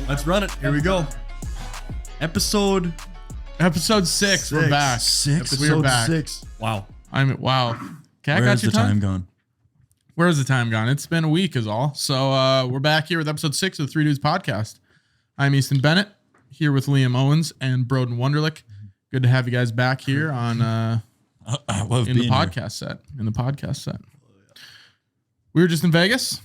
Let's run it. Here we go. Episode 6. We're back. We're back. 6. Wow. Wow. Okay, I Where's got your the time gone? Where's the time gone? It's been a week is all. So we're back here with episode 6 of the Three Dudes podcast. I'm Easton Bennett, here with Liam Owens and Broden Wunderlich. Good to have you guys back here on I love in the being podcast set. We were just in Vegas.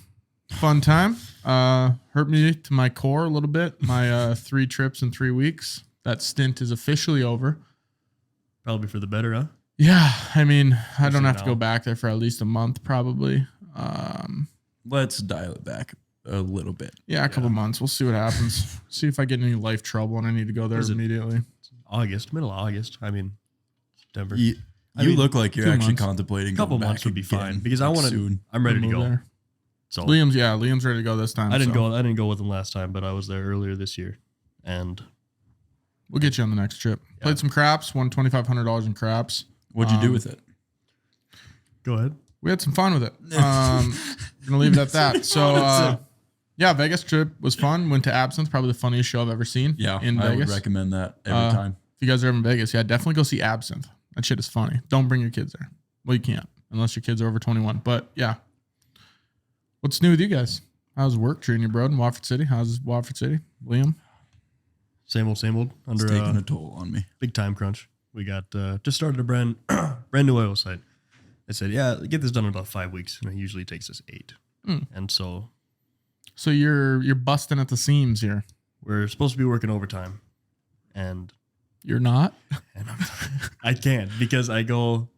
Fun time. Hurt me to my core a little bit. My 3 trips in 3 weeks. That stint is officially over. Probably for the better, huh? Yeah, I mean, I don't have to now. go back there for at least a month, probably. Let's dial it back a little bit. Yeah, a couple months. We'll see what happens. See if I get any life trouble and I need to go there immediately. Middle of August. I mean, September. You look like you're 2 actually months. contemplating. A couple going months back would be again, fine because I like, want to. soon. I'm ready to Move go. there. So Liam's ready to go this time. I didn't go with him last time, but I was there earlier this year, and We'll get you on the next trip. Yeah. Played some craps. Won $2,500 in craps. What'd you do with it? go ahead. We had some fun with it. Gonna leave it at that. So, yeah, Vegas trip was fun. Went to Absinthe, probably the funniest show I've ever seen. Yeah, in I Vegas. would recommend that every time. If you guys are ever in Vegas, yeah, definitely go see Absinthe. That shit is funny. Don't bring your kids there. Well, you can't unless your kids are over 21. But yeah, what's new with you guys? How's work treating you, bro? In Watford City? How's Watford City, Liam? Same old. Under It's taking a toll on me. big time crunch. We got just started a brand new oil site. I said, yeah, get this done in about 5 weeks, and it usually takes us 8. And so You're busting at the seams here. we're supposed to be working overtime, and You're not. I can't because I go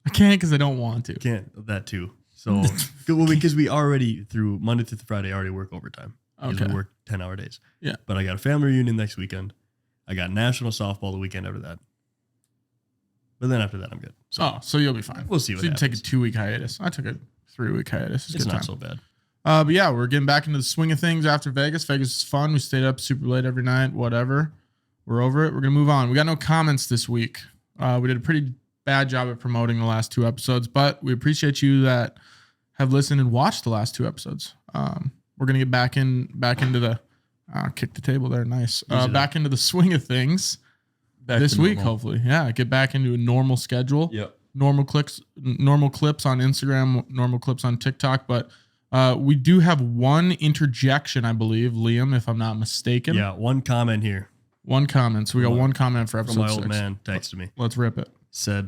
I can't because I don't want to. can't that too. So well, because we already through Monday through Friday already work overtime. Because Okay. we work 10-hour days. Yeah. But I got a family reunion next weekend. I got national softball the weekend after that. But then after that, I'm good. So you'll be fine. We'll see what so you take a happens. 2-week hiatus. I took a 3-week hiatus. It's good not time. so bad. But yeah, we're getting back into the swing of things after Vegas. Vegas is fun. We stayed up super late every night, whatever. We're over it. We're going to move on. We got no comments this week. We did a pretty bad job at promoting the last 2 episodes, but we appreciate you that have listened and watched the last 2 episodes. We're going to get back into the kick the table there. Nice. Back into the swing of things this week, hopefully. Yeah, get back into a normal schedule. Yep. Normal clips on Instagram, normal clips on TikTok, but we do have one interjection, I believe, Liam, if I'm not mistaken. Yeah, one comment here One comment. So we got one comment for from episode my 6. old man texted me. Let's rip it. Said,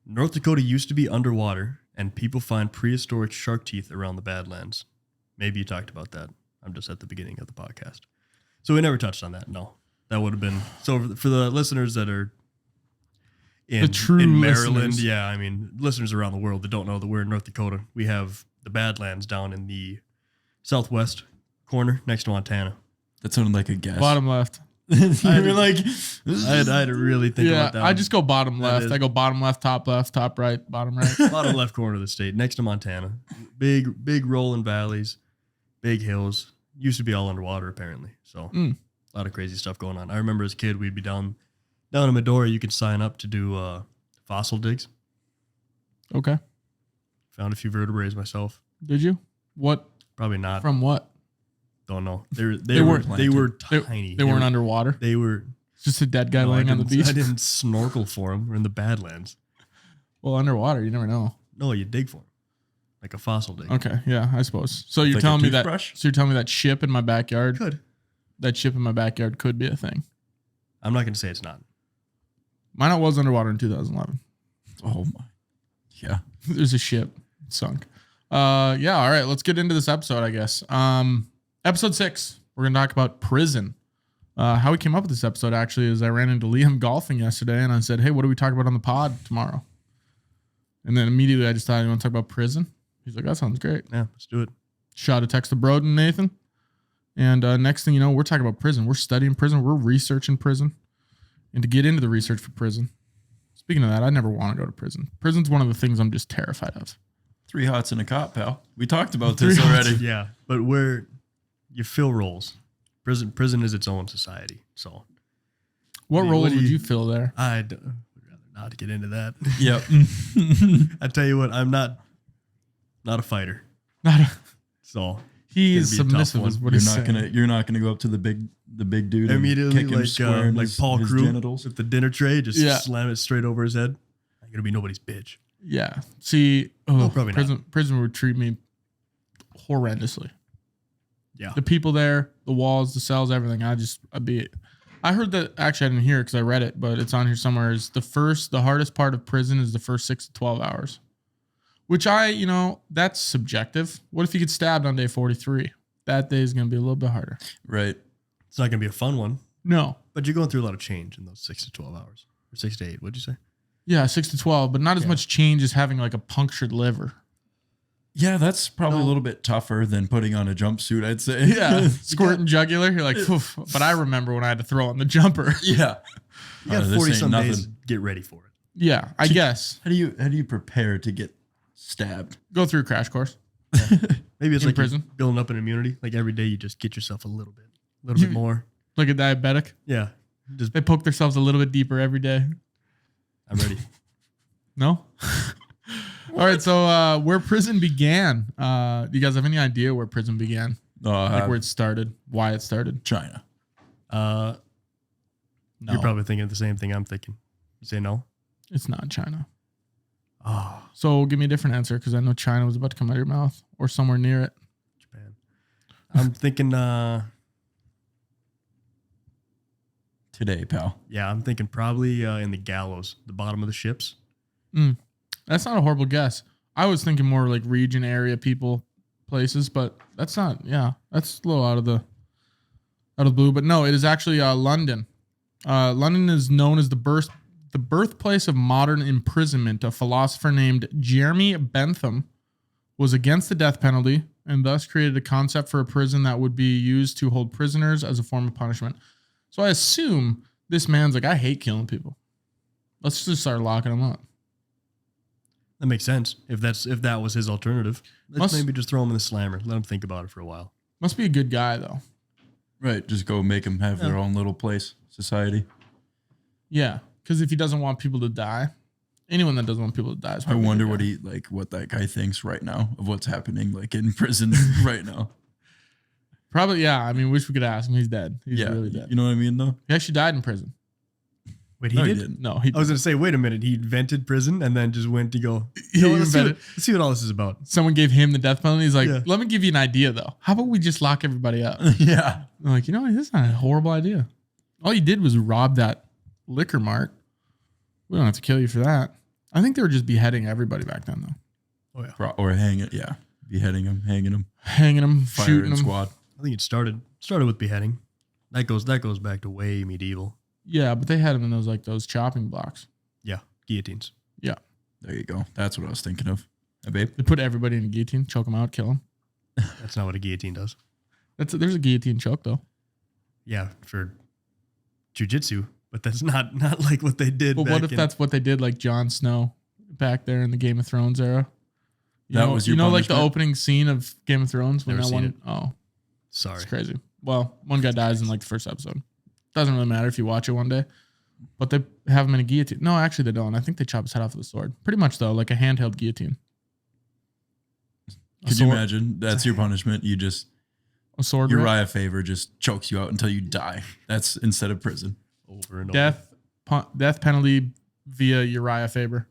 North Dakota used to be underwater and people find prehistoric shark teeth around the Badlands. Maybe you talked about that. I'm just at the beginning of the podcast. So we never touched on that. No, that would have been, so for the listeners that are in Maryland. Listeners. Yeah. I mean, listeners around the world that don't know that we're in North Dakota. We have the Badlands down in the southwest corner next to Montana. That sounded like a guess. Bottom left. You were like, I had to really think about that. I just go bottom left. is- I go bottom left, top right, bottom right. Bottom left corner of the state, next to Montana. Big rolling valleys, big hills. Used to be all underwater, apparently. So a lot of crazy stuff going on. I remember as a kid, we'd be down in Medora. You could sign up to do fossil digs. Okay. Found a few vertebrae myself. Did you? What? Probably not. From what? Don't know. They weren't were tiny. They weren't underwater. They were. It's just a dead guy No, laying on the beach. I didn't snorkel for them. We're in the Badlands. Well, underwater, you never know. No, you dig for them. Like a fossil dig. Okay, yeah, I suppose. So you're Like a telling me toothbrush? that ship in my backyard could be a thing. I'm not going to say it's not. Mine was underwater in 2011. oh my. Yeah. There's a ship. It sunk. Yeah, all right, let's get into this episode, I guess. Episode 6, we're going to talk about prison. How we came up with this episode, actually, is I ran into Liam golfing yesterday, and I said, hey, what do we talk about on the pod tomorrow? And then immediately I just thought, you want to talk about prison? He's like, that sounds great. Yeah, let's do it. Shot a text to Broden, Nathan. And next thing you know, we're talking about prison. We're studying prison. We're researching prison. And to get into the research for prison, speaking of that, I never want to go to prison. Prison's one of the things I'm just terrified of. 3 hots and a cop, pal. We talked about this already. Yeah, but where you fill roles. Prison is its own society. So What What roles do would you- you fill there? I'd rather not get into that. Yep. I tell you what, I'm not a fighter. Not a, So He It's is gonna be a tough submissive, one. is what he's saying. You're not gonna go up to the big dude and Immediately, kick him square in his, Paul his Crew genitals. with the dinner tray, just Yeah. slam it straight over his head. I'm gonna be nobody's bitch. Yeah. See, probably prison would treat me horrendously. Yeah. The people there, the walls, the cells, everything. I heard that, actually I didn't hear it because I read it, but it's on here somewhere, is the hardest part of prison is the first 6 to 12 hours. Which that's subjective. What if you get stabbed on day 43? That day is going to be a little bit harder. Right. It's not gonna be a fun one, No. but you're going through a lot of change in those 6 to 12 hours. Or 6 to 8, what'd you say? Yeah, 6 to 12, but not as much change as having like a punctured liver. Yeah, that's probably a little bit tougher than putting on a jumpsuit, I'd say. Yeah. Squirting jugular. You're like, poof. But I remember when I had to throw on the jumper. Yeah. You got this 40 ain't some nothing. days to get ready for it. Yeah, I guess. How do you prepare to get stabbed? Go through a crash course. Maybe it's In like you're prison? building up an immunity. Like every day you just get yourself a little bit more. Like a diabetic. Yeah. Just They poke themselves a little bit deeper every day. I'm ready. No? All right, so where prison began. Do you guys have any idea where prison began? Like where it started, why it started? China. No. You're probably thinking the same thing I'm thinking. You say no? It's not China. Oh, So give me a different answer because I know China was about to come out of your mouth or somewhere near it. Japan. I'm thinking, Today, pal. yeah, I'm thinking probably in the gallows, the bottom of the ships. That's not a horrible guess. I was thinking more like region, area, people, places, but that's not. Yeah, that's a little out of the blue. But no, it is actually London. London is known as the birthplace of modern imprisonment. A philosopher named Jeremy Bentham was against the death penalty and thus created a concept for a prison that would be used to hold prisoners as a form of punishment. So I assume this man's like, I hate killing people. Let's just start locking them up. That makes sense. If that was his alternative, let's maybe just throw him in the slammer. Let him think about it for a while. Must be a good guy though. Right. Just go make them have their own little place, society. Yeah, because if he doesn't want people to die, anyone that doesn't want people to die is I probably a wonder good guy. what that guy thinks right now of what's happening like in prison right now. Probably, yeah. I mean, wish we could ask him. He's dead. He's Yeah. really dead. You know what I mean though? He actually died in prison. Wait, No, he he did? didn't. No, he I was going to say, wait a minute. He invented prison and then just went to go, Yeah, he let's invented- see what all this is about. someone gave him the death penalty. He's like, Yeah. let me give you an idea though. How about we just lock everybody up? Yeah. I'm like, this is not a horrible idea. All you did was rob that liquor mart. We don't have to kill you for that. I think they were just beheading everybody back then though. Oh, yeah. Or hang it. Yeah. Beheading them, hanging them, Hanging them, shooting firing them. squad. I think it started with beheading. That goes back to way medieval. Yeah, but they had them in those chopping blocks. Yeah, guillotines. Yeah. There you go. That's what I was thinking of. Hey, babe. They put everybody in a guillotine, choke them out, kill them. That's not what a guillotine does. There's a guillotine choke though. Yeah, for jujitsu, but that's not like what they did. But what if that's what they did, like Jon Snow back there in the Game of Thrones era? Was your like the punishment? opening scene of Game of Thrones when Never that seen one. it. Oh, Sorry. it's crazy. Well, one guy dies in like the first episode. Doesn't really matter if you watch it one day, but they have him in a guillotine. No, actually they don't. I think they chop his head off with a sword. Pretty much though, like a handheld guillotine. Could you imagine? That's your punishment. You just A sword. rip? Uriah Faber just chokes you out until you die. That's instead of prison. Over and over. Death penalty via Uriah Faber.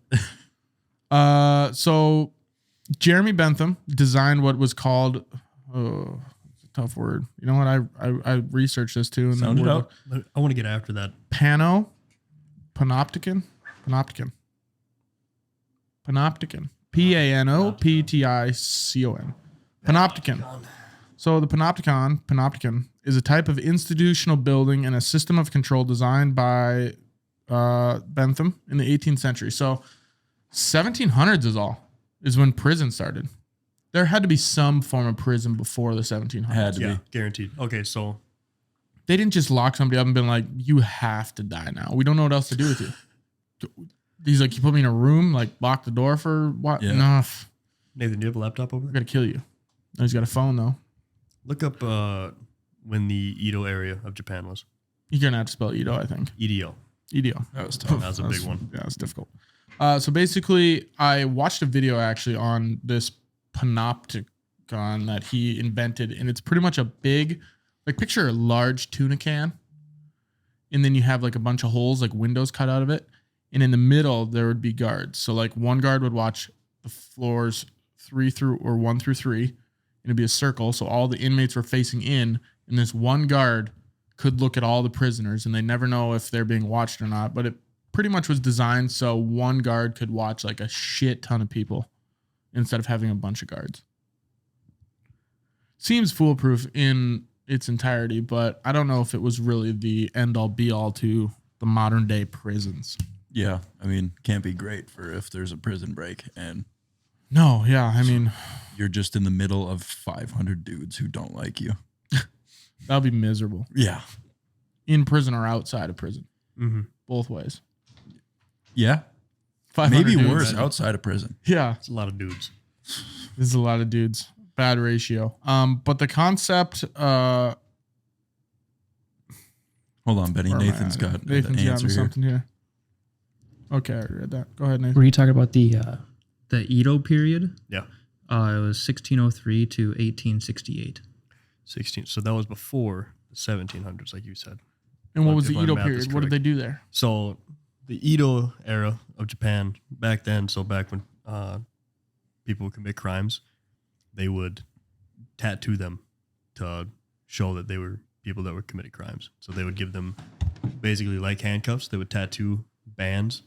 So Jeremy Bentham designed what was called, it's a tough word. You know what? I researched this too. And Sound it out. I want to get after that. Panopticon. Panopticon. Panopticon. Panopticon. So the Panopticon is a type of institutional building and a system of control designed by Bentham in the 18th century. So 1700s is when prison started. There had to be some form of prison before the 1700s. Had to Yeah, be. guaranteed. Okay, so They didn't just lock somebody up and been like, you have to die now. We don't know what else to do with you. He's like, you put me in a room, like lock the door for what? Yeah. No, Nathan, do you have a laptop over I there? gotta kill you. Oh, he's got a phone though. Look up when the Edo area of Japan was. You're gonna have to spell Edo, I think. EDO. Edo. That was tough. That was a big one. Yeah, it's difficult. So basically, I watched a video actually on this Panopticon. Panopticon that he invented, and it's pretty much a big, like picture a large tuna can, and then you have like a bunch of holes, like windows cut out of it, and in the middle there would be guards. So like one guard would watch the floors 1 through 3, and it'd be a circle. So all the inmates were facing in, and this one guard could look at all the prisoners, and they never know if they're being watched or not. But it pretty much was designed so one guard could watch like a shit ton of people instead of having a bunch of guards. Seems foolproof in its entirety, but I don't know if it was really the end all be all to the modern day prisons. Yeah, I mean, can't be great for if there's a prison break and No, yeah, I mean, you're just in the middle of 500 dudes who don't like you. that'll be miserable. Yeah. In prison or outside of prison. Mm-hmm. Both ways. Yeah. 500 Maybe dudes. worse outside of prison. Yeah. It's a lot of dudes. This is a lot of dudes. Bad ratio. But the concept, Hold on, Benny. Nathan's got the Nathan's got answer me here. something here. Okay, I already read that. Go ahead, Nathan. Were you talking about the Edo period? Yeah. It was 1603 to 1868. 16. So that was before the 1700s, like you said. And what If was the my Edo math is period? What did correct. they do there? So the Edo era of Japan back then, so back when people would commit crimes, they would tattoo them to show that they were people that were committed crimes. So they would give them basically like handcuffs. They would tattoo bands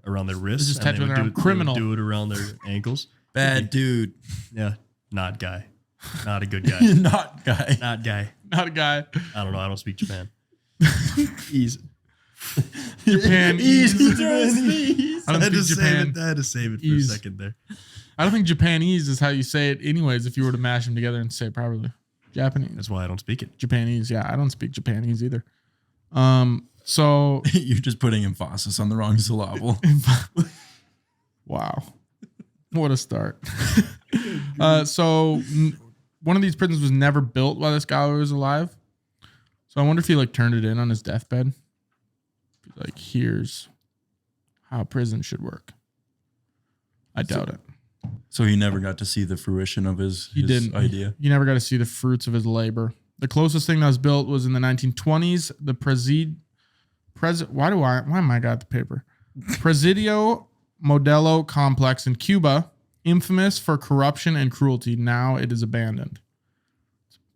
around their wrists. just and they tattooing would around they would criminal. do it around their ankles. Bad dude. Yeah, not guy. Not a good guy. Not guy. Not guy. Not a guy. I don't know. I don't speak Japan. Ease. Japan. Easy. I don't speak Japan. I had to save it for Ease. a second there. I don't think Japanese is how you say it anyways if you were to mash them together and say it properly. Japanese. That's why I don't speak it. Japanese. Yeah, I don't speak Japanese either. So You're just putting emphasis on the wrong syllable. wow. What a start. One of these prisons was never built while this guy was alive. So I wonder if he like turned it in on his deathbed. Like, here's how prison should work. I doubt it. So he never got to see the fruition of his idea. You never got to see the fruits of his labor. The closest thing that was built was in the 1920s. The why am I got the paper? Presidio Modelo complex in Cuba, infamous for corruption and cruelty. Now it is abandoned.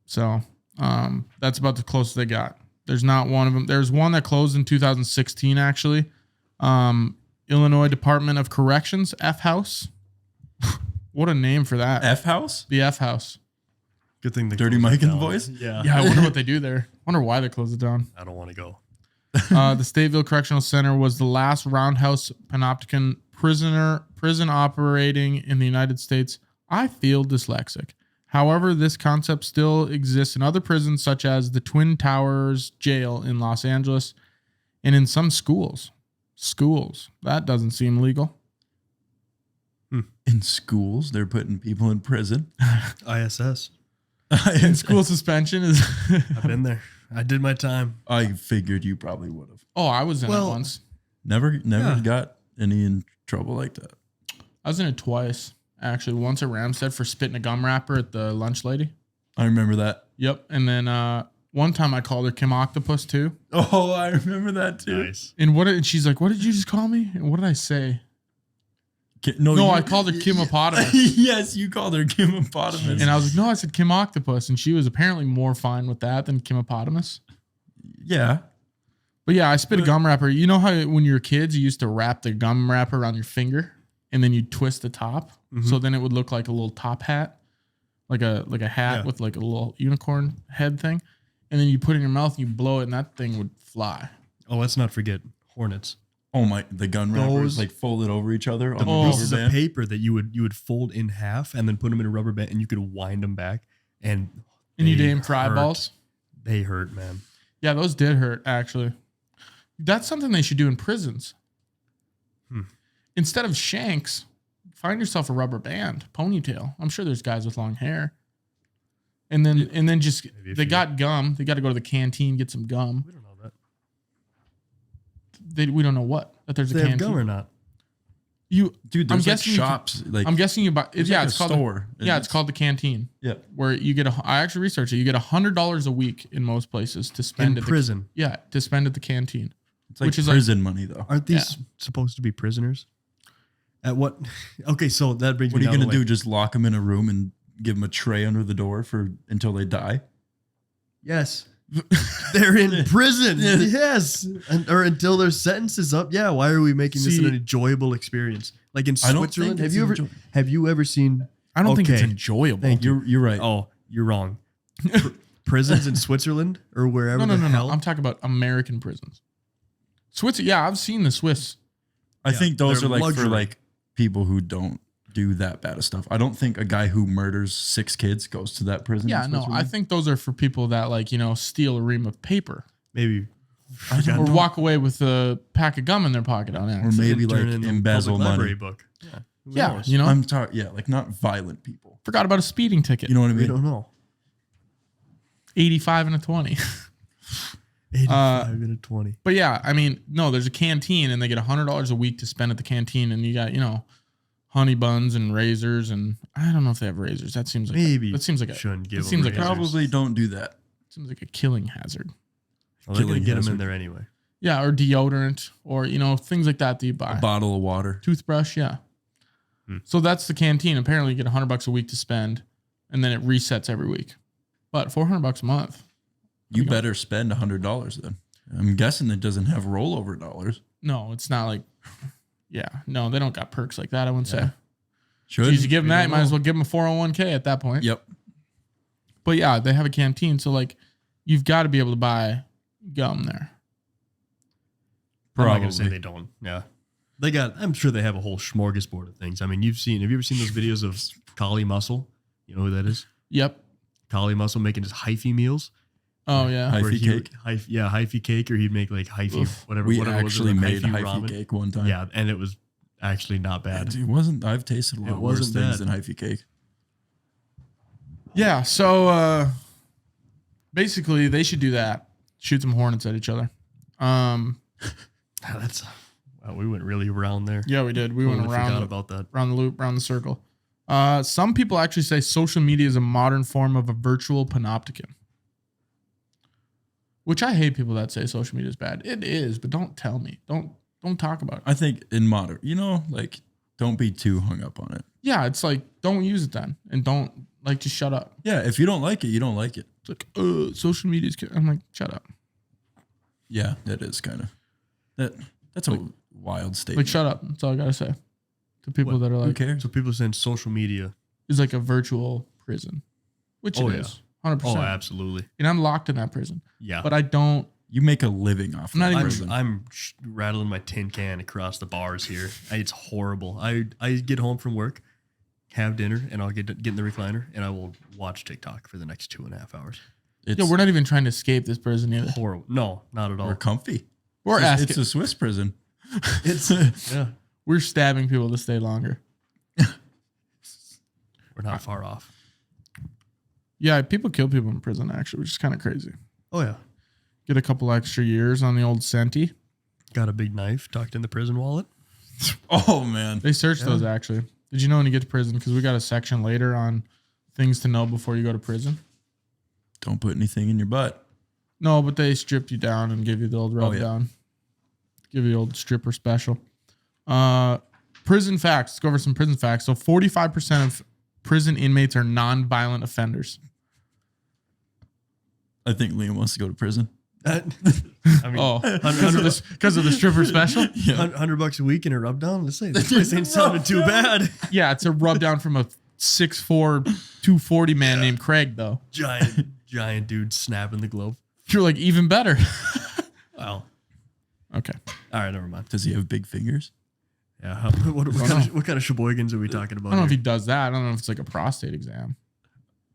So that's about the closest they got. There's not one of them. There's one that closed in 2016, actually. Illinois Department of Corrections, F House. What a name for that. F House? The F House. Good thing they Dirty closed Mike it and the down. boys? Yeah. Yeah, I wonder what they do there. Wonder why they closed it down. I don't want to go. The Stateville Correctional Center was the last roundhouse Panopticon prison operating in the United States. I feel dyslexic. However, this concept still exists in other prisons, such as the Twin Towers Jail in Los Angeles and in some schools. Schools. That doesn't seem legal. In schools, they're putting people in prison. ISS. And school suspension is. I've been there. I did my time. I figured you probably would have. Oh, I was in it once. Never Yeah. got any in trouble like that. I was in it twice, actually. Once at Ramstead for spitting a gum wrapper at the lunch lady. I remember that. Yep. And then one time I called her Kim Octopus too. Oh, I remember that too. Nice. And she's like, "What did you just call me?" And what did I say? No, I called her Kim Opotamus. Yes, you called her Kim Opotamus. And I was like, "No, I said Kim Octopus," and she was apparently more fine with that than Kim Opotamus. Yeah. But yeah, I spit a gum wrapper. You know how when you were kids, you used to wrap the gum wrapper around your finger, and then you twist the top, so then it would look like a little top hat, like a hat with like a little unicorn head thing, and then you put it in your mouth and you blow it, and that thing would fly. Oh, let's not forget hornets. Oh my! The gun wrappers Those- like folded over each other on The the rubber pieces of band. paper that you would fold in half and then put them in a rubber band, and you could wind them back, and And you'd they aim for hurt. eyeballs. They hurt, man. Yeah, those did hurt, actually. That's something they should do in prisons. Instead of shanks, find yourself a rubber band, ponytail. I'm sure there's guys with long hair. And then just, Maybe if they you- got gum. They got to go to the canteen, get some gum. We don't know that. We don't know what. That there's a They have canteen. gum or not? Dude, I'm there's like guessing shops. I'm guessing you buy. It's Yeah, like it's a called store. it's called the Canteen. Yeah. Where you get I actually researched it. You get $100 a week in most places to spend In at prison. to spend at the Canteen. It's like which is prison money though. Aren't these supposed to be prisoners? At what? Okay, so that brings What me are you down gonna do? Just lock them in a room and give them a tray under the door until they die? Yes. They're in prison. Yes. Or until their sentence is up. Yeah. Why are we making this an enjoyable experience? Like in I don't Switzerland. think Have you ever seen? I don't think it's Okay. enjoyable. Thank you. You're right. Oh, you're wrong. Prisons in Switzerland or wherever No. the hell. I'm talking about American prisons. Switzerland. Yeah, I've seen the Swiss. I think those they're are like luxury. for like people who don't do that bad of stuff. I don't think a guy who murders 6 kids goes to that prison. Yeah, in no, I Switzerland. think those are for people that steal a ream of paper Maybe. or walk away with a pack of gum in their pocket on or accident. maybe Turn like in the embezzle public library money. book. Yeah. Who Yeah, knows? I'm talking, like not violent people. Forgot about a speeding ticket. You know what I We mean? don't know. 85 and a 20. 85 and a 20. But yeah, I mean, no, there's a canteen and they get $100 a week to spend at the canteen, and you got honey buns and razors, and I don't know if they have razors. That seems like Maybe. that seems like shouldn't give it them seems like razors. Probably don't do that. seems like a killing hazard. Well, they're going to killing get them hazard. in there anyway. Yeah, or deodorant, or things like that you buy. A bottle of water. Toothbrush, yeah. Hmm. So that's the canteen. Apparently, you get $100 a week to spend, and then it resets every week. But $400 a month. You better spend $100 then. I'm guessing it doesn't have rollover dollars. No, it's not like. Yeah, no, they don't got perks like that. I wouldn't say. Should Geez, you give them We that, don't you might as know. well give them a 401k at that point. Yep. But yeah, they have a canteen, so like, you've got to be able to buy gum there. I'm not going to say Probably. they don't. Yeah. I'm sure they have a whole smorgasbord of things. I mean, have you ever seen those videos of Kali Muscle? You know who that is? Yep. Kali Muscle making his hyphy meals. Oh yeah. Hyphy Where he cake? would- hyphy cake, or he'd make like hyphy, whatever. We whatever actually was it, made hyphy ramen. cake one time. Yeah, and it was actually not bad. I've tasted a lot It worse wasn't things bad. than hyphy cake. Yeah. So basically, they should do that. Shoot some hornets at each other. That's wow, we went really around there. Yeah, we did. We went Totally forgot around about that. around the loop, around the circle. Some people actually say social media is a modern form of a virtual panopticon. Which I hate people that say social media is bad. It is, but don't tell me. Don't talk about it. I think in modern, like don't be too hung up on it. Yeah, it's like don't use it then, and don't just shut up. Yeah, if you don't like it, you don't like it. It's like social media is. I'm like, shut up. Yeah, that is kind of that's a wild statement. Like, shut up. That's all I gotta say to people that are Who like, cares? So people are saying social media. is like a virtual prison, which Oh, it yeah. is, 100%. Oh, absolutely. And I'm locked in that prison, Yeah. but I don't. You make a living off I'm not of even- prison. I'm rattling my tin can across the bars here. It's horrible. I get home from work, have dinner, and I'll get in the recliner, and I will watch TikTok for the next 2.5 hours. It's, We're not even trying to escape this prison either. Horrible. No, not at all. we're comfy. We're It's asking. a Swiss prison. Yeah, We're stabbing people to stay longer. we're not far off. Yeah, people kill people in prison actually, which is kind of crazy. Oh yeah, Get a couple extra years on the old Senti. got a big knife tucked in the prison wallet. Oh man. They search those actually. Did you know when you get to prison? Because we got a section later on things to know before you go to prison. Don't put anything in your butt. No, but they strip you down and give you the old rub yeah. down. Give you the old stripper special. Prison facts. Let's go over some prison facts. So 45% of prison inmates are non-violent offenders. I think Liam wants to go to prison. I mean, Oh, because of the stripper special? Yeah. $100 a week and a rub down. Let's say this place ain't sounding too bad. Yeah, it's a rub down from a 6'4", 240 man named Craig, though. Giant dude snapping the glove. You're like, even better. Wow. Okay. All right, never mind. Does he have big fingers? Yeah. What kind of sheboygans are we talking about? I don't know if here? he does that. I don't know if it's like a prostate exam.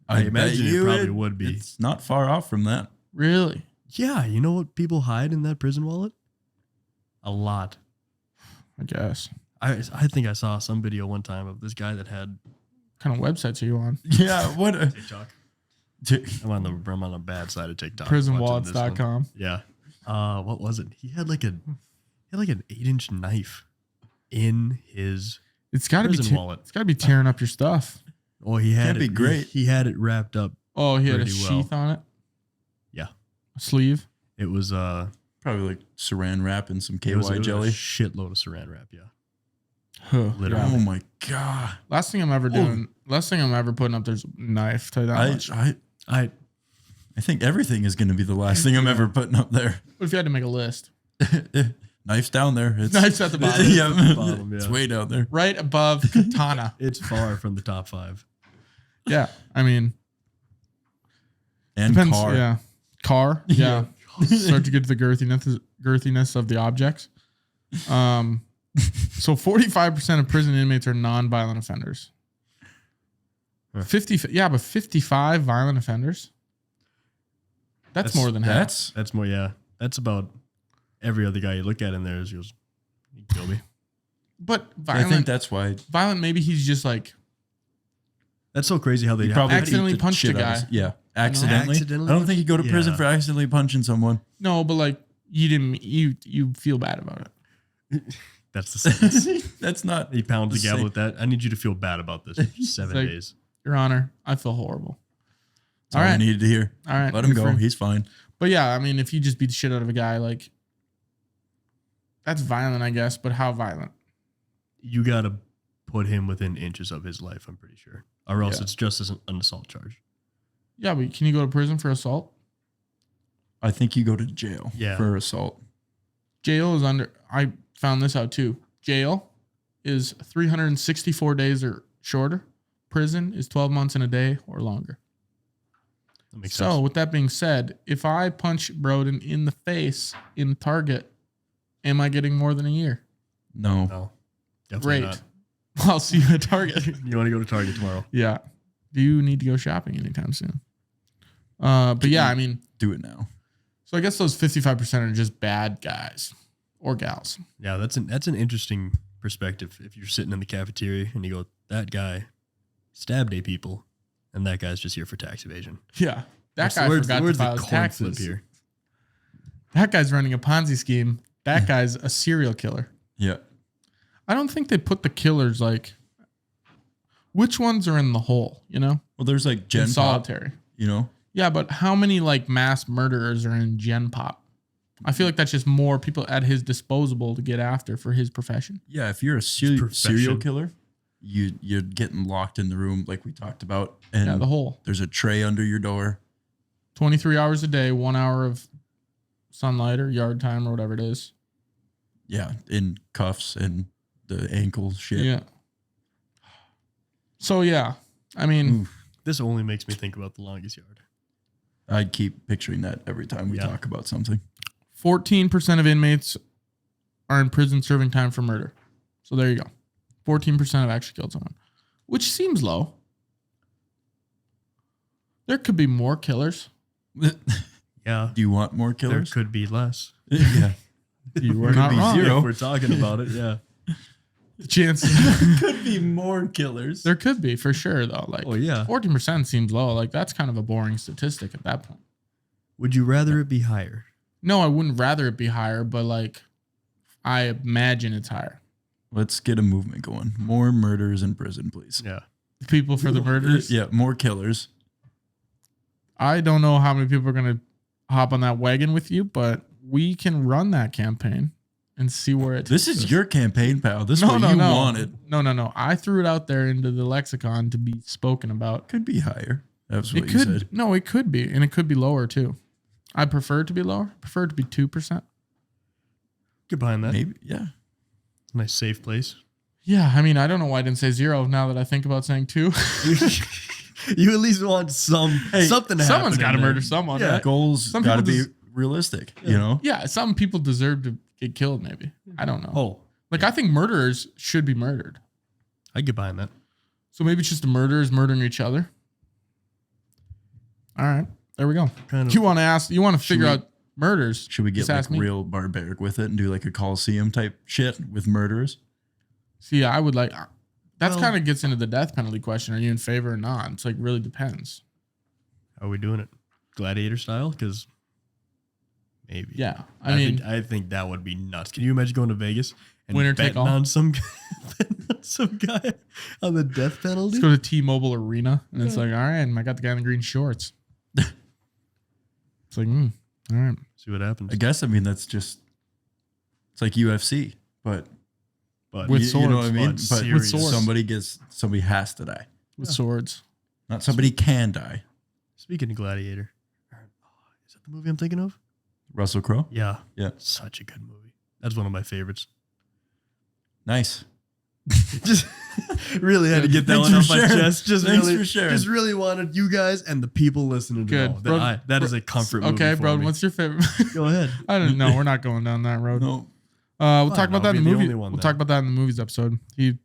I imagine bet it you probably would be. It's not far off from that. Really? Yeah, you know what people hide in that prison wallet? A lot. I guess. I think I saw some video one time of this guy that had What kind of websites are you on? Yeah, what? TikTok. I'm on the bad side of TikTok. watching this one. Prisonwallets.com. Yeah. What was it? He had like an 8-inch knife. in his It's got to be prison wallet. It's got to be tearing up your stuff. Oh, he had Can't it. be great. He had it wrapped up. Oh, he had a Pretty well. sheath on it. Yeah. A sleeve. It was Probably like saran wrap and some KY it was a jelly. shitload of saran wrap. Yeah. Huh. Literally. Oh my god! Last thing I'm ever doing. Last thing I'm ever putting up there's a knife. Tell you that much. I think everything is going to be the last thing I'm ever putting up there. What if you had to make a list? Knife's down there. It's, Knife's at the bottom. Yeah, It's at the bottom, it's yeah. way down there. Right above katana. It's far from the top 5. Yeah. I mean, And depends. car. Yeah. Car. Yeah. Start to get to the girthiness of the objects. So 45% of prison inmates are non-violent offenders. Huh. 55 violent offenders. That's more than half. That's more. Yeah. That's about every other guy you look at in there is goes, "You kill me." But I think that's why violent. Maybe he's just like That's so crazy how they he probably accidentally beat the punched shit a out of guy. Yeah, accidentally. Accidentally I don't think you go to punched- prison yeah. for accidentally punching someone. no, but like you didn't. You feel bad about it. That's the sentence. That's not. He pounds the The gavel same. with that. I need you to feel bad about this. 7 like- days. Your Honor, I feel horrible. That's all I needed to hear. All right. Let him good for go. He's fine. But yeah, I mean, if you just beat the shit out of a guy, like that's violent, I guess. But how violent? You got to put him within inches of his life, I'm pretty sure. Or else Yeah. it's just as an assault charge. Yeah, but can you go to prison for assault? I think you go to jail Yeah. for assault. Jail is under. I found this out too. Jail is 364 days or shorter. Prison is 12 months and a day or longer. That makes So, sense. with that being said, if I punch Broden in the face in Target, am I getting more than a year? No. No. Definitely Great. I'll see you at Target. not. You want to go to Target tomorrow? Yeah. Do you need to go shopping anytime soon? But yeah, I mean, Do it now. so I guess those 55% are just bad guys or gals. Yeah, that's an interesting perspective. If you're sitting in the cafeteria and you go, that guy stabbed 8 people, and that guy's just here for tax evasion. Yeah. That guy Where's forgot to the file his coin taxes. flip here? That guy's running a Ponzi scheme. That guy's a serial killer. Yeah. I don't think they put the killers like which ones are in the hole, you know? Well, there's like In Gen Pop, solitary. you know? Yeah, but how many like mass murderers are in Gen Pop? I feel like that's just more people at his disposable to get after for his profession. Yeah, if you're a serial profession. killer, you're getting locked in the room like we talked about. And Yeah, the hole. there's a tray under your door. 23 hours a day, 1 hour of sunlight or yard time or whatever it is. Yeah, in cuffs and the ankle shit. Yeah. So yeah, I mean, Oof. This only makes me think about The Longest Yard. I keep picturing that every time we Yeah. talk about something. 14% of inmates are in prison serving time for murder. So there you go. 14% have actually killed someone, which seems low. There could be more killers. Yeah, Do you want more there killers? could be less. Yeah. You were Could not be wrong. zero. If we're talking about it, yeah. The chance Could be more killers. there could be for sure though. Like Oh, yeah. 14% seems low. Like that's kind of a boring statistic at that point. Would you rather it be higher? No, I wouldn't rather it be higher, but like I imagine it's higher. Let's get a movement going. More murders in prison, please. Yeah. People for the murders. Yeah, more killers. I don't know how many people are going to hop on that wagon with you, but we can run that campaign and see where it This takes is us. your campaign, pal. This is what you wanted. No. I threw it out there into the lexicon to be spoken about. Could be higher. That's what It you could said. no, it could be, and it could be lower too. I prefer it to be lower. I prefer it to be 2%. Get behind that. Maybe, yeah. Nice safe place. Yeah, I mean, I don't know why I didn't say 0 now that I think about saying 2. You at least want something to happen. Someone's got to in there. murder someone, Yeah. right? Goals Some got to people be just- realistic, you know? Yeah, some people deserve to get killed, maybe. I don't know. Oh, Like, I think murderers should be murdered. I get behind that. So maybe it's just the murderers murdering each other. All right, there we go. Kind of. You want to figure we- out murders? Should we get Just like ask me. real barbaric with it and do like a Coliseum type shit with murderers? See, I would like. That's Well- kind of gets into the death penalty question. Are you in favor or not? It's like really depends. How are we doing it? Gladiator style? Because maybe. Yeah, I mean, I think that would be nuts. Can you imagine going to Vegas and Winner take betting all. on some some guy on the death penalty. Let's go to T-Mobile Arena, and it's like, all right, I got the guy in the green shorts. It's like, all right. See what happens. I guess, I mean, that's just, it's like UFC, but But With you know what I swords, mean? but But serious. somebody has to die. With swords. Not somebody can die. Speaking of Gladiator, is that the movie I'm thinking of? Russell Crowe? Yeah. Yeah. Such a good movie. That's one of my favorites. Nice. Just really had to get that Thanks one for off my sharing. chest. Thanks for sharing. Just really wanted you guys and the people listening to Good. know that that is a comfort movie. Okay, for bro, me. what's your favorite? Go ahead. I don't know. We're not going down that road. No. We'll talk about that in the be the movie. only one We'll then. talk about that in the movies episode. He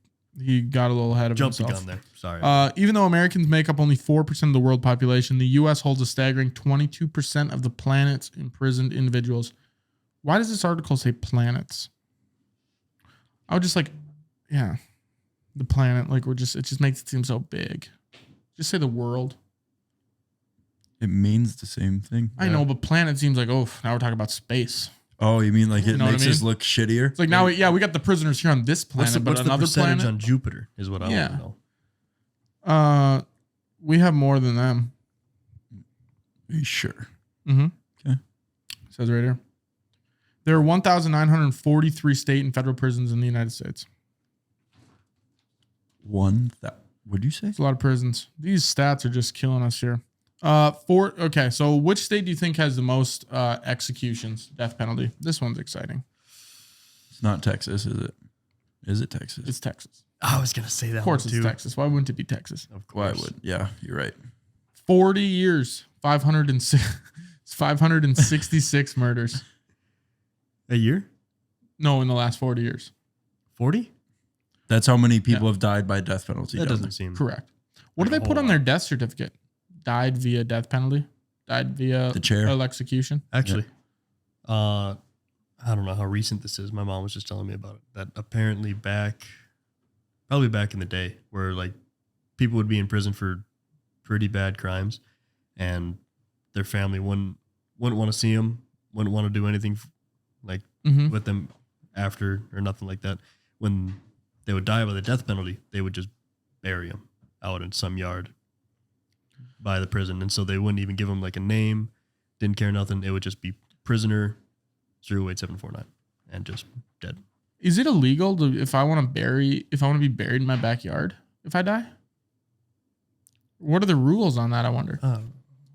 got a little ahead of Jumped the himself. gun there. Sorry. Even though Americans make up only 4% of the world population, the U.S. holds a staggering 22% of the planet's imprisoned individuals. Why does this article say planets? I would just the planet, it just makes it seem so big. Just say the world. It means the same thing. I know, but planet seems like, now we're talking about space. Oh, you mean like it You know what I makes mean? us look shittier? It's like now, we got the prisoners here on this planet, what's but the another percentage planet. on Jupiter is what I Yeah. want to know. We have more than them. Are you sure? Mm-hmm. Okay. Says right here. There are 1,943 state and federal prisons in the United States. What'd you say? It's a lot of prisons. These stats are just killing us here. Okay, so which state do you think has the most executions, death penalty? This one's exciting. It's not Texas, is it? Is it Texas? It's Texas. I was gonna say that. Of course one it's too. Texas. Why wouldn't it be Texas? Of Why course. would? Yeah, you're right. 40 years, 566 murders. A year? No, in the last 40 years. 40? That's how many people have died by death penalty. That down doesn't seem Correct. What do Like they a put whole on their death certificate? Died via death penalty? Died via The chair. execution? Actually, I don't know how recent this is. My mom was just telling me about it. That apparently probably back in the day, where like people would be in prison for pretty bad crimes, and their family wouldn't want to see them, wouldn't want to do anything Mm-hmm. with them after or nothing like that. When they would die by the death penalty, they would just bury them out in some yard by the prison, and so they wouldn't even give them like a name. Didn't care nothing. It would just be prisoner 08749 and just dead. Is it illegal if I want to be buried in my backyard if I die? What are the rules on that, I wonder?